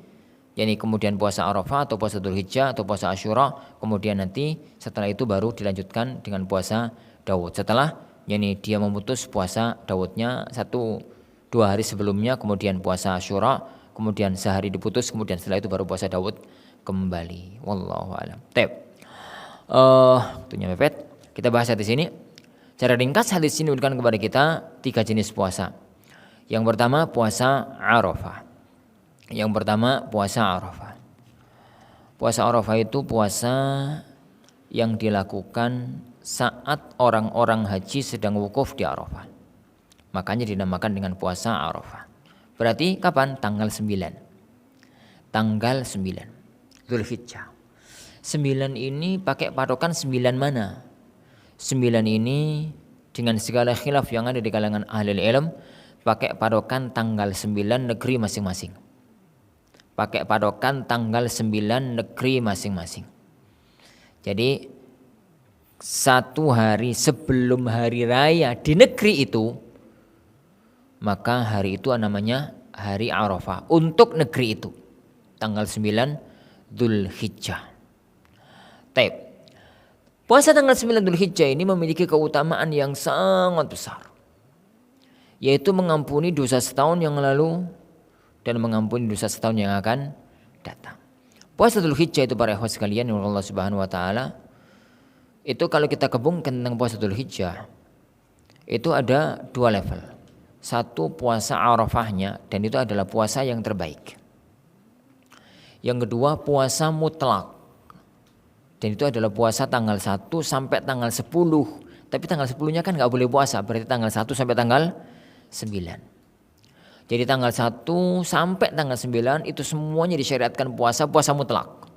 yakni kemudian puasa Arafah atau puasa Dzulhijjah atau puasa Asyura, kemudian nanti setelah itu baru dilanjutkan dengan puasa Daud. Setelah yakni dia memutus puasa Daudnya 1-2 hari sebelumnya, kemudian puasa Asyura, kemudian sehari diputus, kemudian setelah itu baru puasa Daud kembali. Wallahu a'lam. Waktunya mepet. Kita bahas di sini. Cara ringkas hadis ini memberikan kepada kita 3 jenis puasa. Yang pertama puasa Arafah. Puasa Arafah itu puasa yang dilakukan saat orang-orang haji sedang wukuf di Arafah. Makanya dinamakan dengan puasa Arafah. Berarti kapan? Tanggal 9 Dzulhijjah. 9 ini pakai patokan 9 mana? 9 ini dengan segala khilaf yang ada di kalangan ahli ilm pakai patokan tanggal 9 negeri masing-masing. Jadi 1 hari sebelum hari raya di negeri itu, maka hari itu namanya hari Arafah untuk negeri itu. Tanggal 9 Dzulhijjah. Puasa tanggal 9 Dzulhijjah ini memiliki keutamaan yang sangat besar, yaitu mengampuni dosa setahun yang lalu dan mengampuni dosa setahun yang akan datang. Puasa Dzulhijjah itu para ikhwan sekalian yang Allah Subhanahu wa taala, itu kalau kita gabungkan tentang puasa Dzulhijjah itu ada 2 level. 1 puasa Arafahnya, dan itu adalah puasa yang terbaik. Yang kedua puasa mutlak, dan itu adalah puasa tanggal 1 sampai tanggal 10. Tapi tanggal 10-nya kan gak boleh puasa, berarti tanggal 1 sampai tanggal 9. Jadi tanggal 1 sampai tanggal 9 itu semuanya disyariatkan puasa mutlak.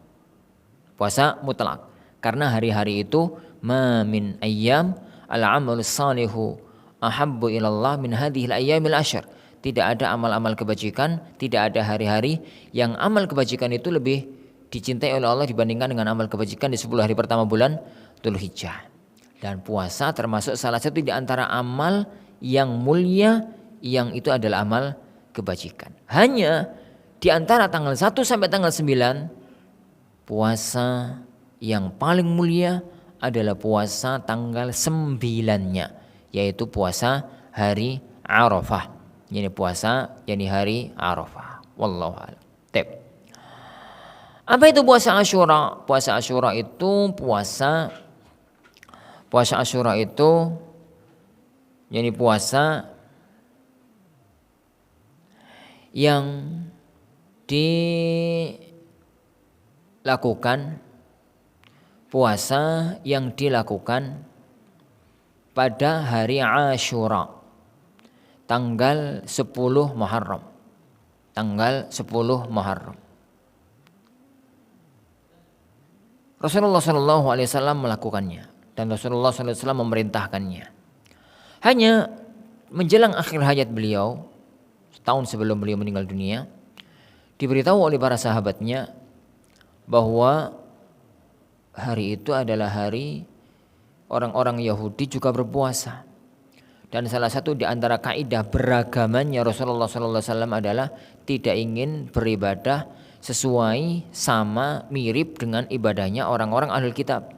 Karena hari-hari itu ma min ayyam al-amalus salihu ahabbu ilallah min hadhil ayyamil asyr. Tidak ada amal-amal kebajikan, tidak ada hari-hari yang amal kebajikan itu lebih dicintai oleh Allah dibandingkan dengan amal kebajikan di 10 hari pertama bulan Dzulhijjah. Dan puasa termasuk salah satu di antara amal yang mulia, yang itu adalah amal kebajikan. Hanya di antara tanggal 1 sampai tanggal 9, puasa yang paling mulia adalah puasa tanggal 9-nya, yaitu puasa hari Arafah. Ini puasa yani hari Arafah. Wallahu a'lam. Apa itu puasa Asyura? Puasa Asyura itu yani puasa yang dilakukan pada hari Asyura, tanggal 10 Muharram. Rasulullah SAW melakukannya dan Rasulullah SAW memerintahkannya. Hanya menjelang akhir hayat beliau, setahun sebelum beliau meninggal dunia, diberitahu oleh para sahabatnya bahwa hari itu adalah hari orang-orang Yahudi juga berpuasa. Dan salah satu di antara kaidah beragamannya Rasulullah SAW adalah tidak ingin beribadah sesuai sama mirip dengan ibadahnya orang-orang ahlul kitab.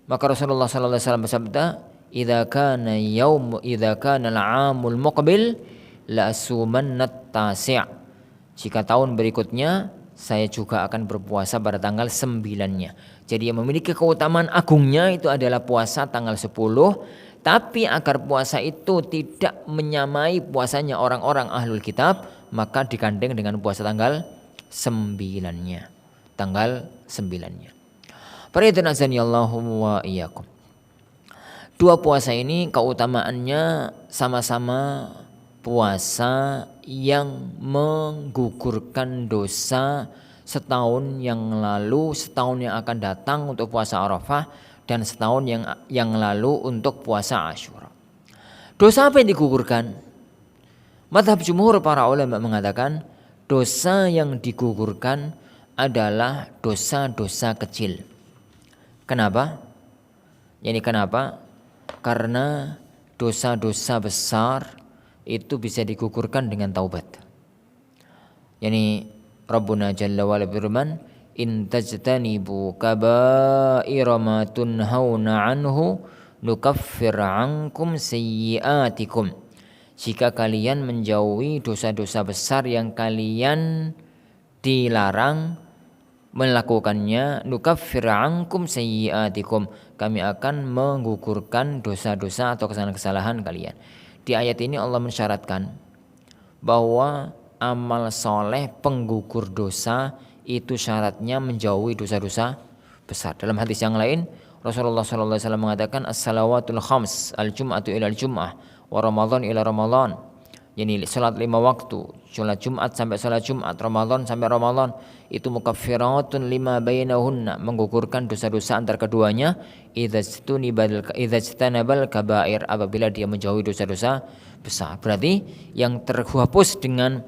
Maka Rasulullah SAW bersabda, "Idza kana al-'amul muqbil la asumannat tasi'." Jika tahun berikutnya saya juga akan berpuasa pada tanggal 9-nya. Jadi yang memiliki keutamaan agungnya itu adalah puasa tanggal 10. Tapi agar puasa itu tidak menyamai puasanya orang-orang ahlul kitab, maka digandeng dengan puasa tanggal 9-nya. Faridhanazanillahu wa iyyakum. 2 puasa ini keutamaannya sama-sama puasa yang menggugurkan dosa setahun yang lalu, setahun yang akan datang untuk puasa Arafah, dan setahun yang lalu untuk puasa Asyura. Dosa apa yang digugurkan? Mazhab jumhur para ulama mengatakan dosa yang digugurkan adalah dosa-dosa kecil. Kenapa? Kenapa? Karena dosa-dosa besar itu bisa digugurkan dengan taubat. Rabbuna Jalla wa ala firman, in tajtanibu kaba'ira ma tunhauna anhu nukaffir ankum sayyi'atikum. Jika kalian menjauhi dosa-dosa besar yang kalian dilarang melakukannya, nukaffir ankum sayyi'atikum, kami akan menggugurkan dosa-dosa atau kesalahan-kesalahan kalian. Di ayat ini Allah mensyaratkan bahwa amal soleh penggugur dosa itu syaratnya menjauhi dosa-dosa besar. Dalam hadis yang lain Rasulullah SAW mengatakan as-salawatul khams, al-jum'atu ila al-jum'ah, wa ramadhan ila ramadhan. Salat 5 waktu, salat Jumat sampai salat Jumat, Ramadan sampai Ramadan, itu mukaffiratun lima bainahunna, menggugurkan dosa-dosa antar keduanya, idza ijtanabal kaba'ir, apabila dia menjauhi dosa-dosa besar. Berarti yang terhapus dengan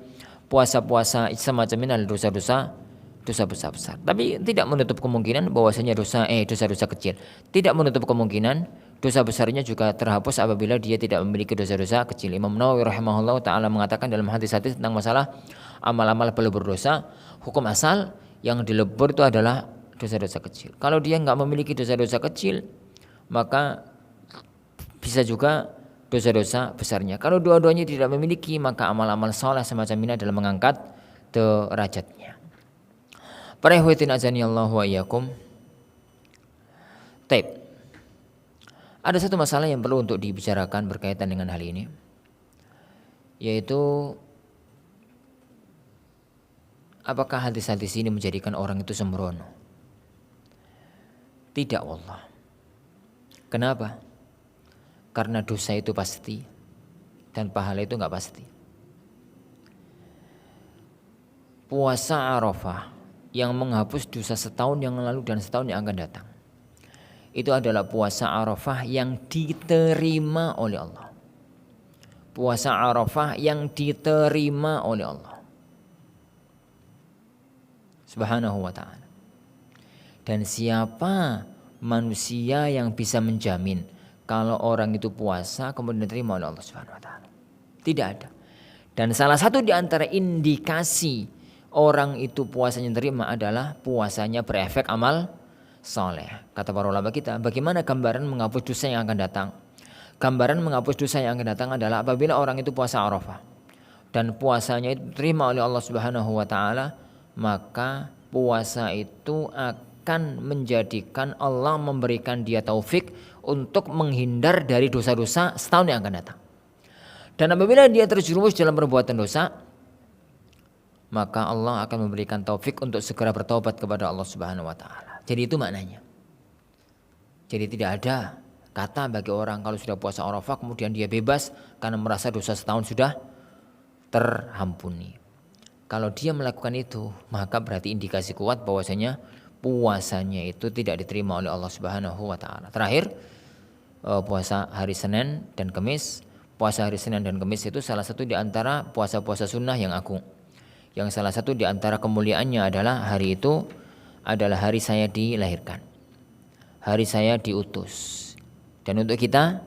puasa-puasa semacam ini adalah dosa besar. Tapi tidak menutup kemungkinan bahwasanya dosa-dosa kecil. Tidak menutup kemungkinan dosa besarnya juga terhapus apabila dia tidak memiliki dosa-dosa kecil. Imam Nawawi rahimahullah ta'ala mengatakan dalam hadis-hadis tentang masalah amal-amal pelebur dosa, hukum asal yang dilebur itu adalah dosa-dosa kecil. Kalau dia nggak memiliki dosa-dosa kecil, maka bisa juga dosa-dosa besarnya. Kalau dua-duanya tidak memiliki, maka amal-amal saleh semacam ini adalah mengangkat derajatnya. Para ikhwatin azani Allah wa iyyakum. Taib. Ada satu masalah yang perlu untuk dibicarakan berkaitan dengan hal ini, yaitu apakah hadis-hadis ini menjadikan orang itu sembrono? Tidak, wallah. Kenapa? Karena dosa itu pasti dan pahala itu enggak pasti. Puasa Arafah yang menghapus dosa setahun yang lalu dan setahun yang akan datang, itu adalah puasa Arafah yang diterima oleh Allah. Puasa Arafah yang diterima oleh Allah Subhanahu wa ta'ala. Dan siapa manusia yang bisa menjamin kalau orang itu puasa kemudian diterima oleh Allah Subhanahu wa ta'ala? Tidak ada. Dan salah satu di antara indikasi orang itu puasanya diterima adalah puasanya berefek amal soleh. Kata para ulama kita, bagaimana gambaran menghapus dosa yang akan datang? Gambaran menghapus dosa yang akan datang adalah apabila orang itu puasa Arafah dan puasanya itu diterima oleh Allah Subhanahu wa ta'ala, maka puasa itu akan menjadikan Allah memberikan dia taufik untuk menghindar dari dosa-dosa setahun yang akan datang. Dan apabila dia terjerumus dalam perbuatan dosa, maka Allah akan memberikan taufik untuk segera bertobat kepada Allah Subhanahu wa ta'ala. Jadi itu maknanya. Jadi tidak ada kata bagi orang kalau sudah puasa Arafah kemudian dia bebas karena merasa dosa setahun sudah terhampuni. Kalau dia melakukan itu, maka berarti indikasi kuat bahwasanya puasanya itu tidak diterima oleh Allah Subhanahu wa ta'ala. Terakhir, puasa hari Senin dan Kamis. Puasa hari Senin dan Kamis itu salah satu di antara puasa-puasa sunnah yang agung. Yang salah satu di antara kemuliaannya adalah hari itu adalah hari saya dilahirkan, hari saya diutus. Dan untuk kita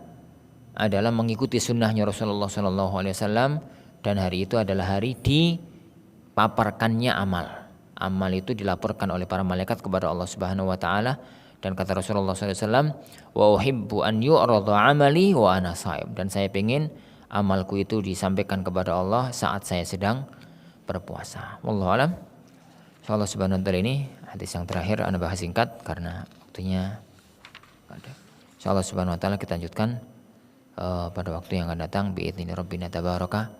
adalah mengikuti sunnahnya Rasulullah SAW. Dan hari itu adalah hari dipaparkannya amal. Amal itu dilaporkan oleh para malaikat kepada Allah Subhanahu wa ta'ala. Dan kata Rasulullah SAW, wa uhibbu an yu'rada amali wa ana shaim. Dan saya ingin amalku itu disampaikan kepada Allah saat saya sedang berpuasa. Wallahu a'lam. Insyaallah subhanahu wa ta'ala ini hadis yang terakhir Anda bahas singkat karena waktunya ada. Insyaallah subhanahu wa ta'ala kita lanjutkan pada waktu yang akan datang biizni rabbina tabaraka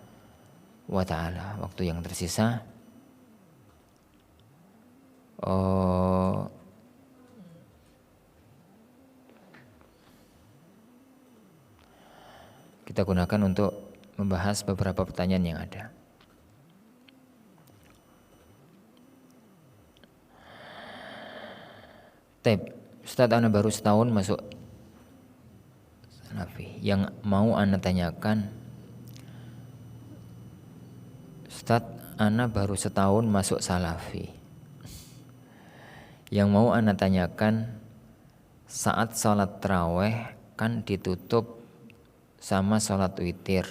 wa ta'ala. Waktu yang tersisa kita gunakan untuk membahas beberapa pertanyaan yang ada. Tep, Ustadz ana baru setahun masuk salafi. Yang mau ana tanyakan, Ustadz ana baru setahun masuk salafi. Yang mau ana tanyakan, saat sholat taraweh kan ditutup sama sholat witir.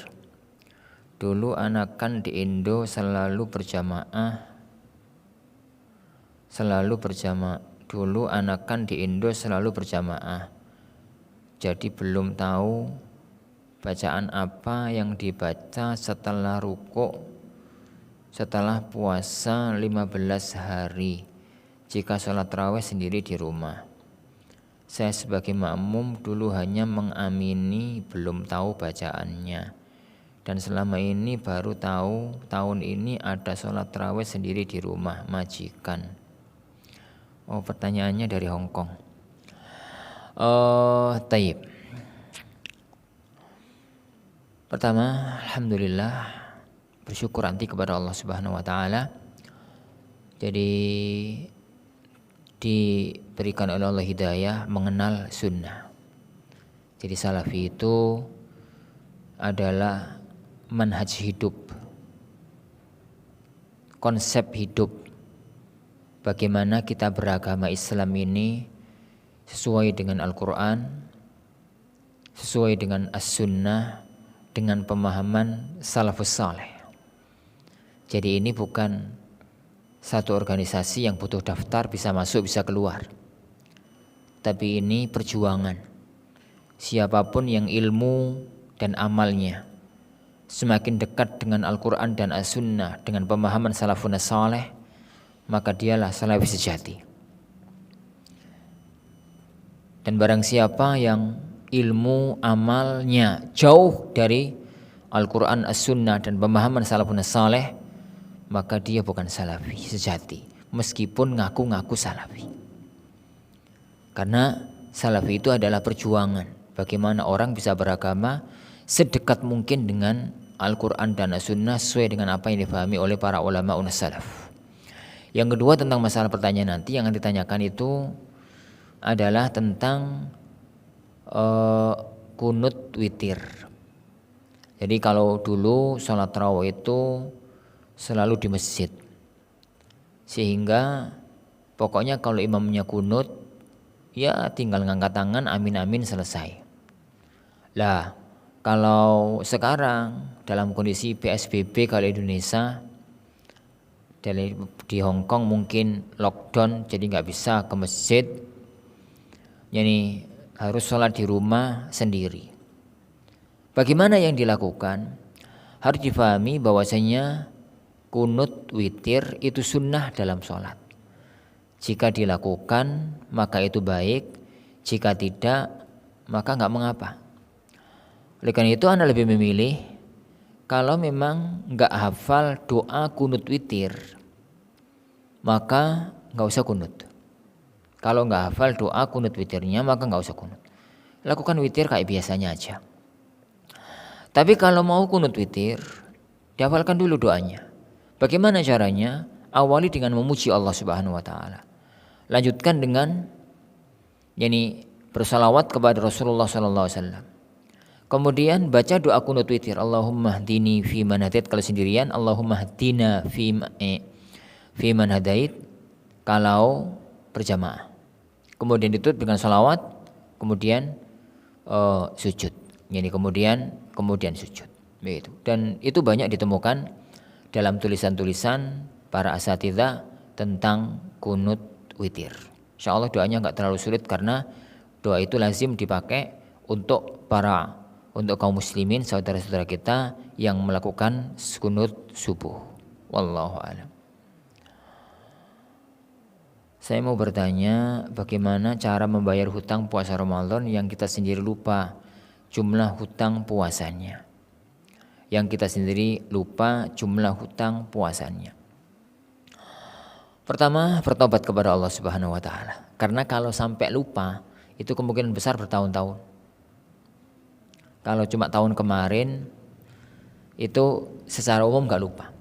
Dulu ana kan di Indo selalu berjamaah. Dulu anakan di Indo selalu berjamaah. Jadi belum tahu bacaan apa yang dibaca setelah rukuk setelah puasa 15 hari jika sholat tarawih sendiri di rumah. Saya sebagai makmum dulu hanya mengamini, belum tahu bacaannya. Dan selama ini baru tahu tahun ini ada sholat tarawih sendiri di rumah majikan. Oh, pertanyaannya dari Hong Kong. Taib. Pertama, alhamdulillah, bersyukur nanti kepada Allah Subhanahu wa taala. Jadi diberikan oleh Allah hidayah mengenal sunnah. Jadi salafi itu adalah manhaj hidup, konsep hidup. Bagaimana kita beragama Islam ini sesuai dengan Al-Quran, sesuai dengan As-Sunnah, dengan pemahaman salafus saleh. Jadi ini bukan satu organisasi yang butuh daftar, bisa masuk, bisa keluar. Tapi ini perjuangan. Siapapun yang ilmu dan amalnya semakin dekat dengan Al-Quran dan As-Sunnah, dengan pemahaman salafun saleh, maka dialah salafi sejati. Dan barang siapa yang ilmu amalnya jauh dari Al-Quran, As-Sunnah dan pemahaman salafun saleh, maka dia bukan salafi sejati, meskipun ngaku-ngaku salafi. Karena salafi itu adalah perjuangan. Bagaimana orang bisa beragama sedekat mungkin dengan Al-Quran dan As-Sunnah sesuai dengan apa yang dipahami oleh para ulama unas salaf. Yang kedua, tentang masalah pertanyaan nanti yang ditanyakan itu adalah tentang kunut witir. Jadi kalau dulu sholat tarawih itu selalu di masjid, sehingga pokoknya kalau imamnya kunut ya tinggal ngangkat tangan amin amin selesai. Lah kalau sekarang dalam kondisi PSBB kalau Indonesia, di Hong Kong mungkin lockdown jadi nggak bisa ke masjid, jadi harus sholat di rumah sendiri. Bagaimana yang dilakukan? Harus difahami bahwasanya kunut witir itu sunnah dalam sholat. Jika dilakukan maka itu baik, jika tidak maka nggak mengapa. Oleh karena itu Anda lebih memilih kalau memang nggak hafal doa kunut witir, maka nggak usah kunut. Kalau nggak hafal doa kunut witirnya, maka nggak usah kunut. Lakukan witir kayak biasanya aja. Tapi kalau mau kunut witir, dihafalkan dulu doanya. Bagaimana caranya? Awali dengan memuji Allah Subhanahu wa taala. Lanjutkan dengan bersalawat kepada Rasulullah sallallahu alaihi wasallam. Kemudian baca doa kunut witir, Allahumma hdini fi man hadait kalau sendirian, Allahumma hdina fi man hadait kalau berjamaah. Kemudian ditutup dengan salawat, kemudian sujud. Kemudian sujud. Begitu. Dan itu banyak ditemukan dalam tulisan-tulisan para asatidzah tentang kunut witir. Insyaallah doanya enggak terlalu sulit karena doa itu lazim dipakai untuk kaum muslimin, saudara-saudara kita yang melakukan kunut subuh. Wallahu a'lam. Saya mau bertanya, bagaimana cara membayar hutang puasa Ramadan yang kita sendiri lupa jumlah hutang puasanya. Pertama, bertobat kepada Allah Subhanahu wa taala. Karena kalau sampai lupa, itu kemungkinan besar bertahun-tahun. Kalau cuma tahun kemarin, itu secara umum gak lupa.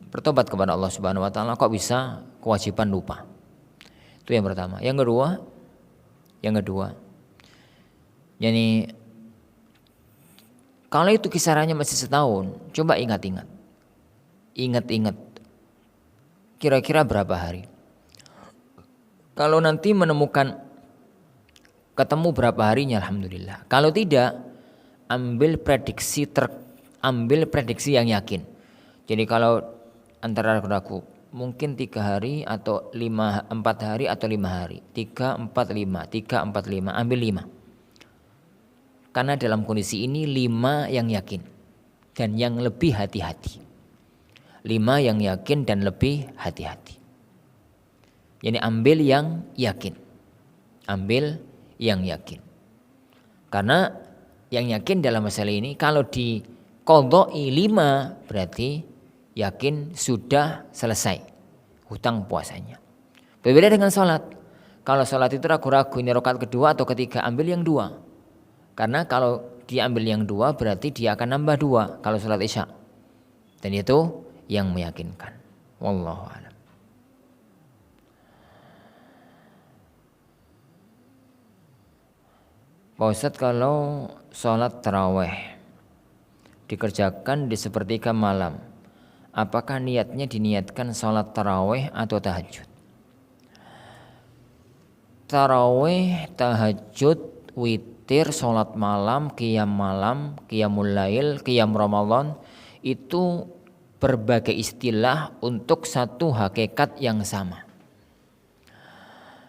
Bertobat kepada Allah Subhanahu wa taala, kok bisa kewajiban lupa? Itu yang pertama. Yang kedua, Yang kedua, jadi kalau itu kisarannya masih setahun, coba ingat-ingat. Ingat-ingat kira-kira berapa hari. Kalau nanti menemukan ketemu berapa harinya, alhamdulillah. Kalau tidak, ambil prediksi yang yakin. Jadi kalau antara ragu-ragu, mungkin 3 hari atau 4 hari atau 5 hari. 3, 4, 5, ambil 5. Karena dalam kondisi ini 5 yang yakin dan yang lebih hati-hati. 5 yang yakin dan lebih hati-hati. Jadi ambil yang yakin. Ambil yang yakin. Karena yang yakin dalam masalah ini kalau diqadha'i 5 berarti yakin sudah selesai hutang puasanya. Berbeda dengan sholat. Kalau sholat itu ragu-ragu ini rakaat kedua atau ketiga, ambil yang 2. Karena kalau diambil yang 2 berarti dia akan nambah 2 kalau sholat isya. Dan itu yang meyakinkan. Wallahu a'lam. Pak Ustadz, kalau sholat taraweh dikerjakan di sepertiga malam, apakah niatnya diniatkan sholat taraweh atau tahajud? Taraweh, tahajud, witir, sholat malam, qiyamul lail, qiyam Ramadan itu berbagai istilah untuk satu hakikat yang sama,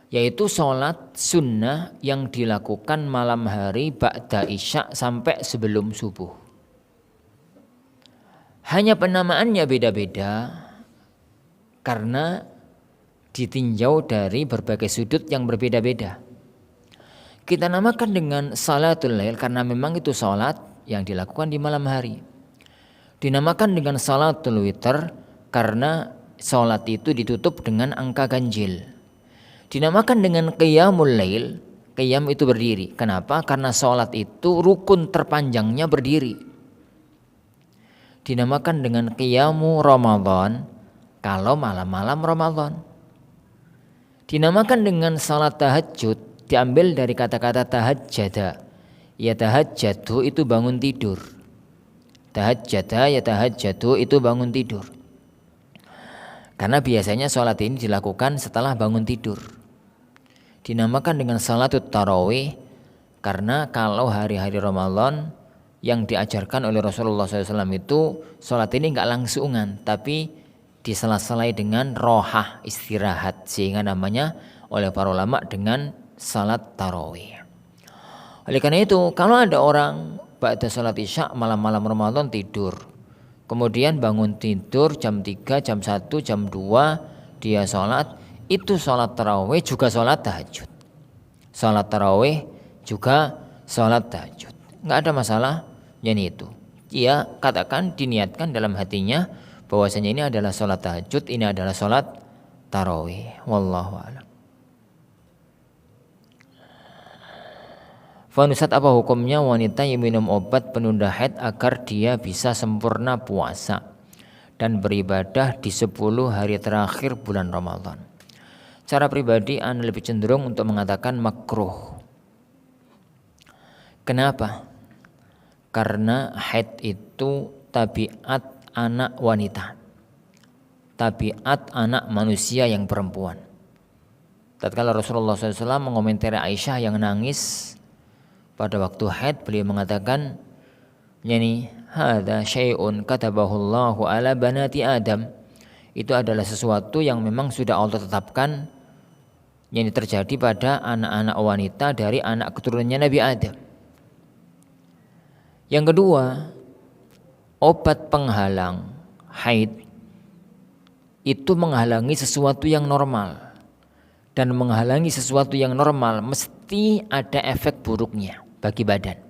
yaitu sholat sunnah yang dilakukan malam hari ba'da isya sampai sebelum subuh. Hanya penamaannya beda-beda karena ditinjau dari berbagai sudut yang berbeda-beda. Kita namakan dengan salatul lail karena memang itu sholat yang dilakukan di malam hari. Dinamakan dengan salatul witir karena sholat itu ditutup dengan angka ganjil. Dinamakan dengan qiyamul lail, qiyam itu berdiri. Kenapa? Karena sholat itu rukun terpanjangnya berdiri. Dinamakan dengan qiyamu Ramadan kalau malam-malam Ramadan. Dinamakan dengan salat tahajud, diambil dari kata-kata tahajjada. Ya tahajjadu itu bangun tidur. Tahajjada ya tahajjadu itu bangun tidur. Karena biasanya sholat ini dilakukan setelah bangun tidur. Dinamakan dengan salatut tarawih karena kalau hari-hari Ramadan yang diajarkan oleh Rasulullah SAW itu sholat ini enggak langsungan, tapi disela-selai dengan rohah, istirahat, sehingga namanya oleh para ulama dengan salat tarawih. Oleh karena itu kalau ada orang ba'da salat isya malam-malam Ramadan tidur, kemudian bangun tidur jam 3, jam 1, jam 2 dia sholat, itu sholat tarawih juga sholat tahajud. Sholat tarawih juga sholat tahajud. Nggak ada masalah yang itu. Dia katakan diniatkan dalam hatinya bahwasanya ini adalah sholat tahajud, ini adalah sholat tarawih. Wallahu a'lam. Ustaz, apa hukumnya wanita yang minum obat penunda haid agar dia bisa sempurna puasa dan beribadah di 10 hari terakhir bulan Ramadan? Cara pribadi Anda lebih cenderung untuk mengatakan makruh. Kenapa? Karena haid itu tabiat anak wanita, tabiat anak manusia yang perempuan. Tatkala Rasulullah SAW mengomentari Aisyah yang nangis pada waktu haid, beliau mengatakan, yani hadza syai'un katabahullahu ala banati Adam. Itu adalah sesuatu yang memang sudah Allah tetapkan, yang terjadi pada anak-anak wanita dari anak keturunannya Nabi Adam. Yang kedua, obat penghalang haid itu menghalangi sesuatu yang normal, dan menghalangi sesuatu yang normal mesti ada efek buruknya bagi badan.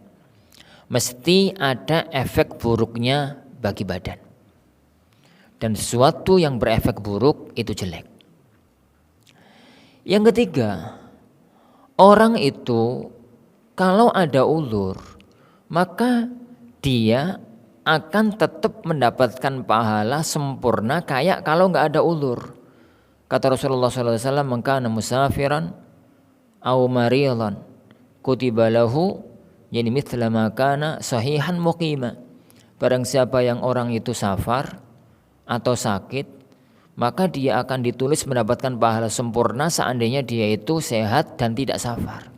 Mesti ada efek buruknya bagi badan. Dan sesuatu yang berefek buruk itu jelek. Yang ketiga, orang itu kalau ada ulur, maka dia akan tetap mendapatkan pahala sempurna kayak kalau nggak ada ulur. Kata Rasulullah SAW, "Man kana musafiran au maridan kutiba lahu yani mithla ma kana sahihan muqima. Barang siapa yang orang itu safar atau sakit, maka dia akan ditulis mendapatkan pahala sempurna seandainya dia itu sehat dan tidak safar.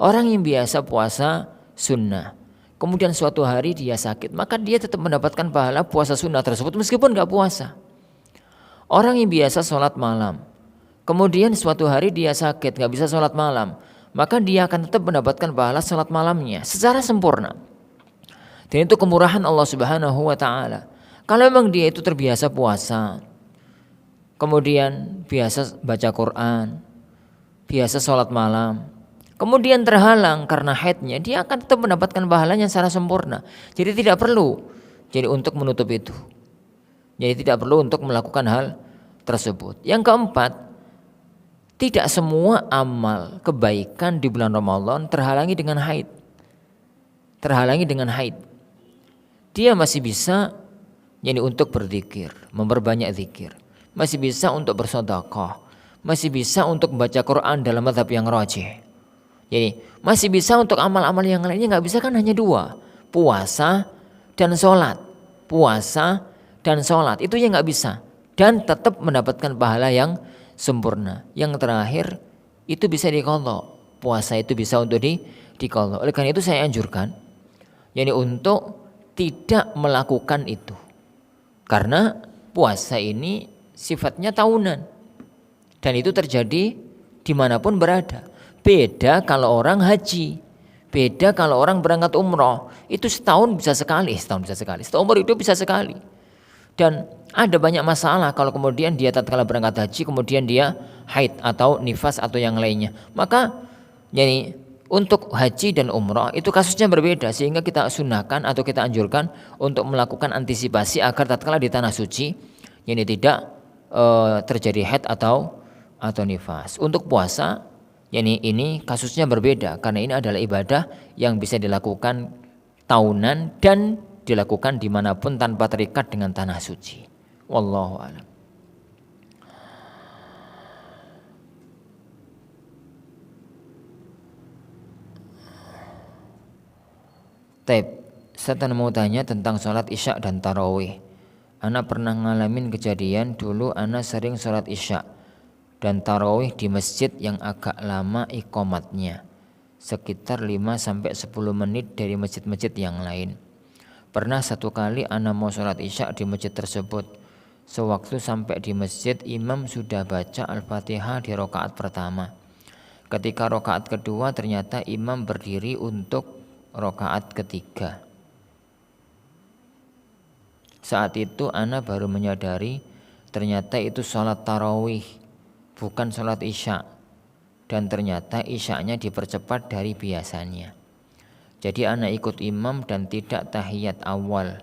Orang yang biasa puasa sunnah, kemudian suatu hari dia sakit, maka dia tetap mendapatkan pahala puasa sunnah tersebut meskipun gak puasa. Orang yang biasa sholat malam, kemudian suatu hari dia sakit, gak bisa sholat malam, maka dia akan tetap mendapatkan pahala sholat malamnya secara sempurna. Dan itu kemurahan Allah Subhanahu wa ta'ala. Kalau memang dia itu terbiasa puasa, kemudian biasa baca Quran, biasa sholat malam, kemudian terhalang karena haidnya, dia akan tetap mendapatkan pahalanya secara sempurna. Jadi tidak perlu untuk menutup itu. Jadi tidak perlu untuk melakukan hal tersebut. Yang keempat, tidak semua amal kebaikan di bulan Ramadan terhalangi dengan haid. Dia masih bisa untuk berzikir, memperbanyak zikir, masih bisa untuk bersedekah, masih bisa untuk membaca Quran dalam mazhab yang rajih. Jadi masih bisa untuk amal-amal yang lainnya. Nggak bisa kan hanya dua, puasa dan sholat. Itu yang nggak bisa, dan tetap mendapatkan pahala yang sempurna. Yang terakhir itu bisa diqadha, puasa itu bisa untuk diqadha. Oleh karena itu saya anjurkan untuk tidak melakukan itu, karena puasa ini sifatnya tahunan dan itu terjadi dimanapun berada. Beda kalau orang haji, beda kalau orang berangkat umroh, itu setahun bisa sekali, seumur hidup bisa sekali. Dan ada banyak masalah kalau kemudian dia tatkala berangkat haji kemudian dia haid atau nifas atau yang lainnya. Maka untuk haji dan umrah itu kasusnya berbeda, sehingga kita sunahkan atau kita anjurkan untuk melakukan antisipasi agar tatkala di tanah suci tidak terjadi haid atau nifas. Untuk puasa ini kasusnya berbeda, karena ini adalah ibadah yang bisa dilakukan tahunan dan dilakukan dimanapun tanpa terikat dengan tanah suci. Wallahu a'lam. Saya mau tanya tentang sholat isya dan tarawih. Ana pernah ngalamin kejadian dulu ana sering sholat isya dan tarawih di masjid yang agak lama iqomatnya, sekitar 5-10 menit dari masjid-masjid yang lain. Pernah satu kali ana mau sholat isya di masjid tersebut. Sewaktu sampai di masjid, imam sudah baca Al-Fatihah di rakaat pertama. Ketika rakaat kedua ternyata imam berdiri untuk rakaat ketiga. Saat itu ana baru menyadari ternyata itu sholat tarawih, bukan sholat isya. Dan ternyata isyanya dipercepat dari biasanya. Jadi ana ikut imam dan tidak tahiyat awal.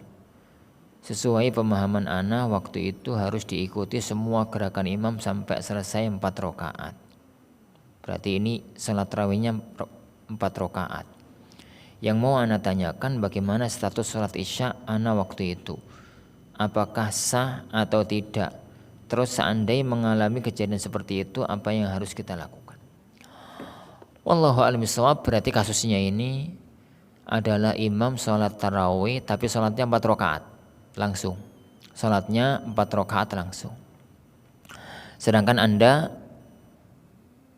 Sesuai pemahaman ana waktu itu harus diikuti semua gerakan imam sampai selesai 4 rakaat. Berarti ini sholat tarawihnya 4 rakaat. Yang mau ana tanyakan, bagaimana status sholat isya ana waktu itu? Apakah sah atau tidak? Terus seandainya mengalami kejadian seperti itu, apa yang harus kita lakukan? Wallahu a'lam bishawab. Berarti kasusnya ini adalah imam sholat tarawih tapi sholatnya 4 rakaat langsung. Sholatnya 4 rakaat langsung. Sedangkan Anda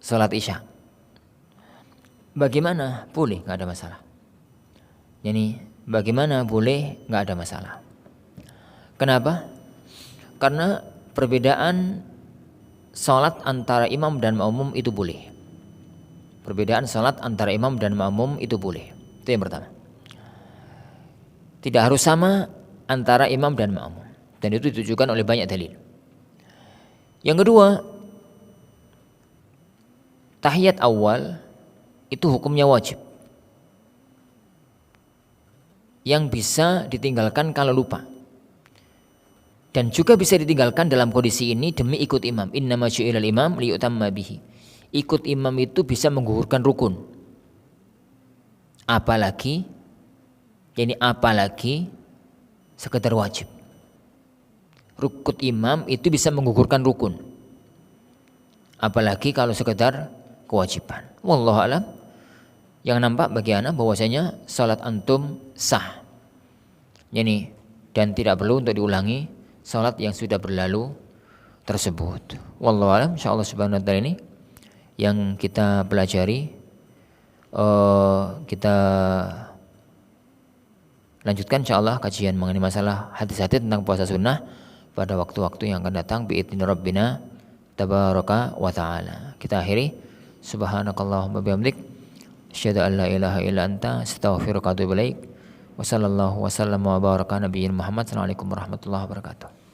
sholat isya. Bagaimana? Boleh, gak ada masalah. Jadi bagaimana boleh, gak ada masalah. Kenapa? Karena perbedaan sholat antara imam dan makmum itu boleh. Perbedaan sholat antara imam dan makmum itu boleh. Itu yang pertama. Tidak harus sama antara imam dan makmum. Dan itu ditujukan oleh banyak dalil. Yang kedua, tahiyat awal itu hukumnya wajib, yang bisa ditinggalkan kalau lupa. Dan juga bisa ditinggalkan dalam kondisi ini demi ikut imam. Innama ju'ilal imam liyutamma bihi. Ikut imam itu bisa menggugurkan rukun. Apalagi sekedar wajib. Ikut imam itu bisa menggugurkan rukun. Apalagi kalau sekedar kewajiban. Wallahu alam. Yang nampak bagi ana bahwasanya salat antum sah. Yani dan tidak perlu untuk diulangi salat yang sudah berlalu tersebut. Wallahu alam. Insyaallah subhanahu wa taala ini yang kita pelajari, kita lanjutkan insyaallah kajian mengenai masalah hadis-hadis tentang puasa sunnah pada waktu-waktu yang akan datang biidzni rabbina tabaraka wa taala. Kita akhiri subhanakallahumma bihamdik asyhadu an la ilaha illa anta astaghfiruka wa atubu ilaik. Wa sallallahu wa sallama wa baraka nabiyina Muhammad. Assalamualaikum warahmatullahi wabarakatuh.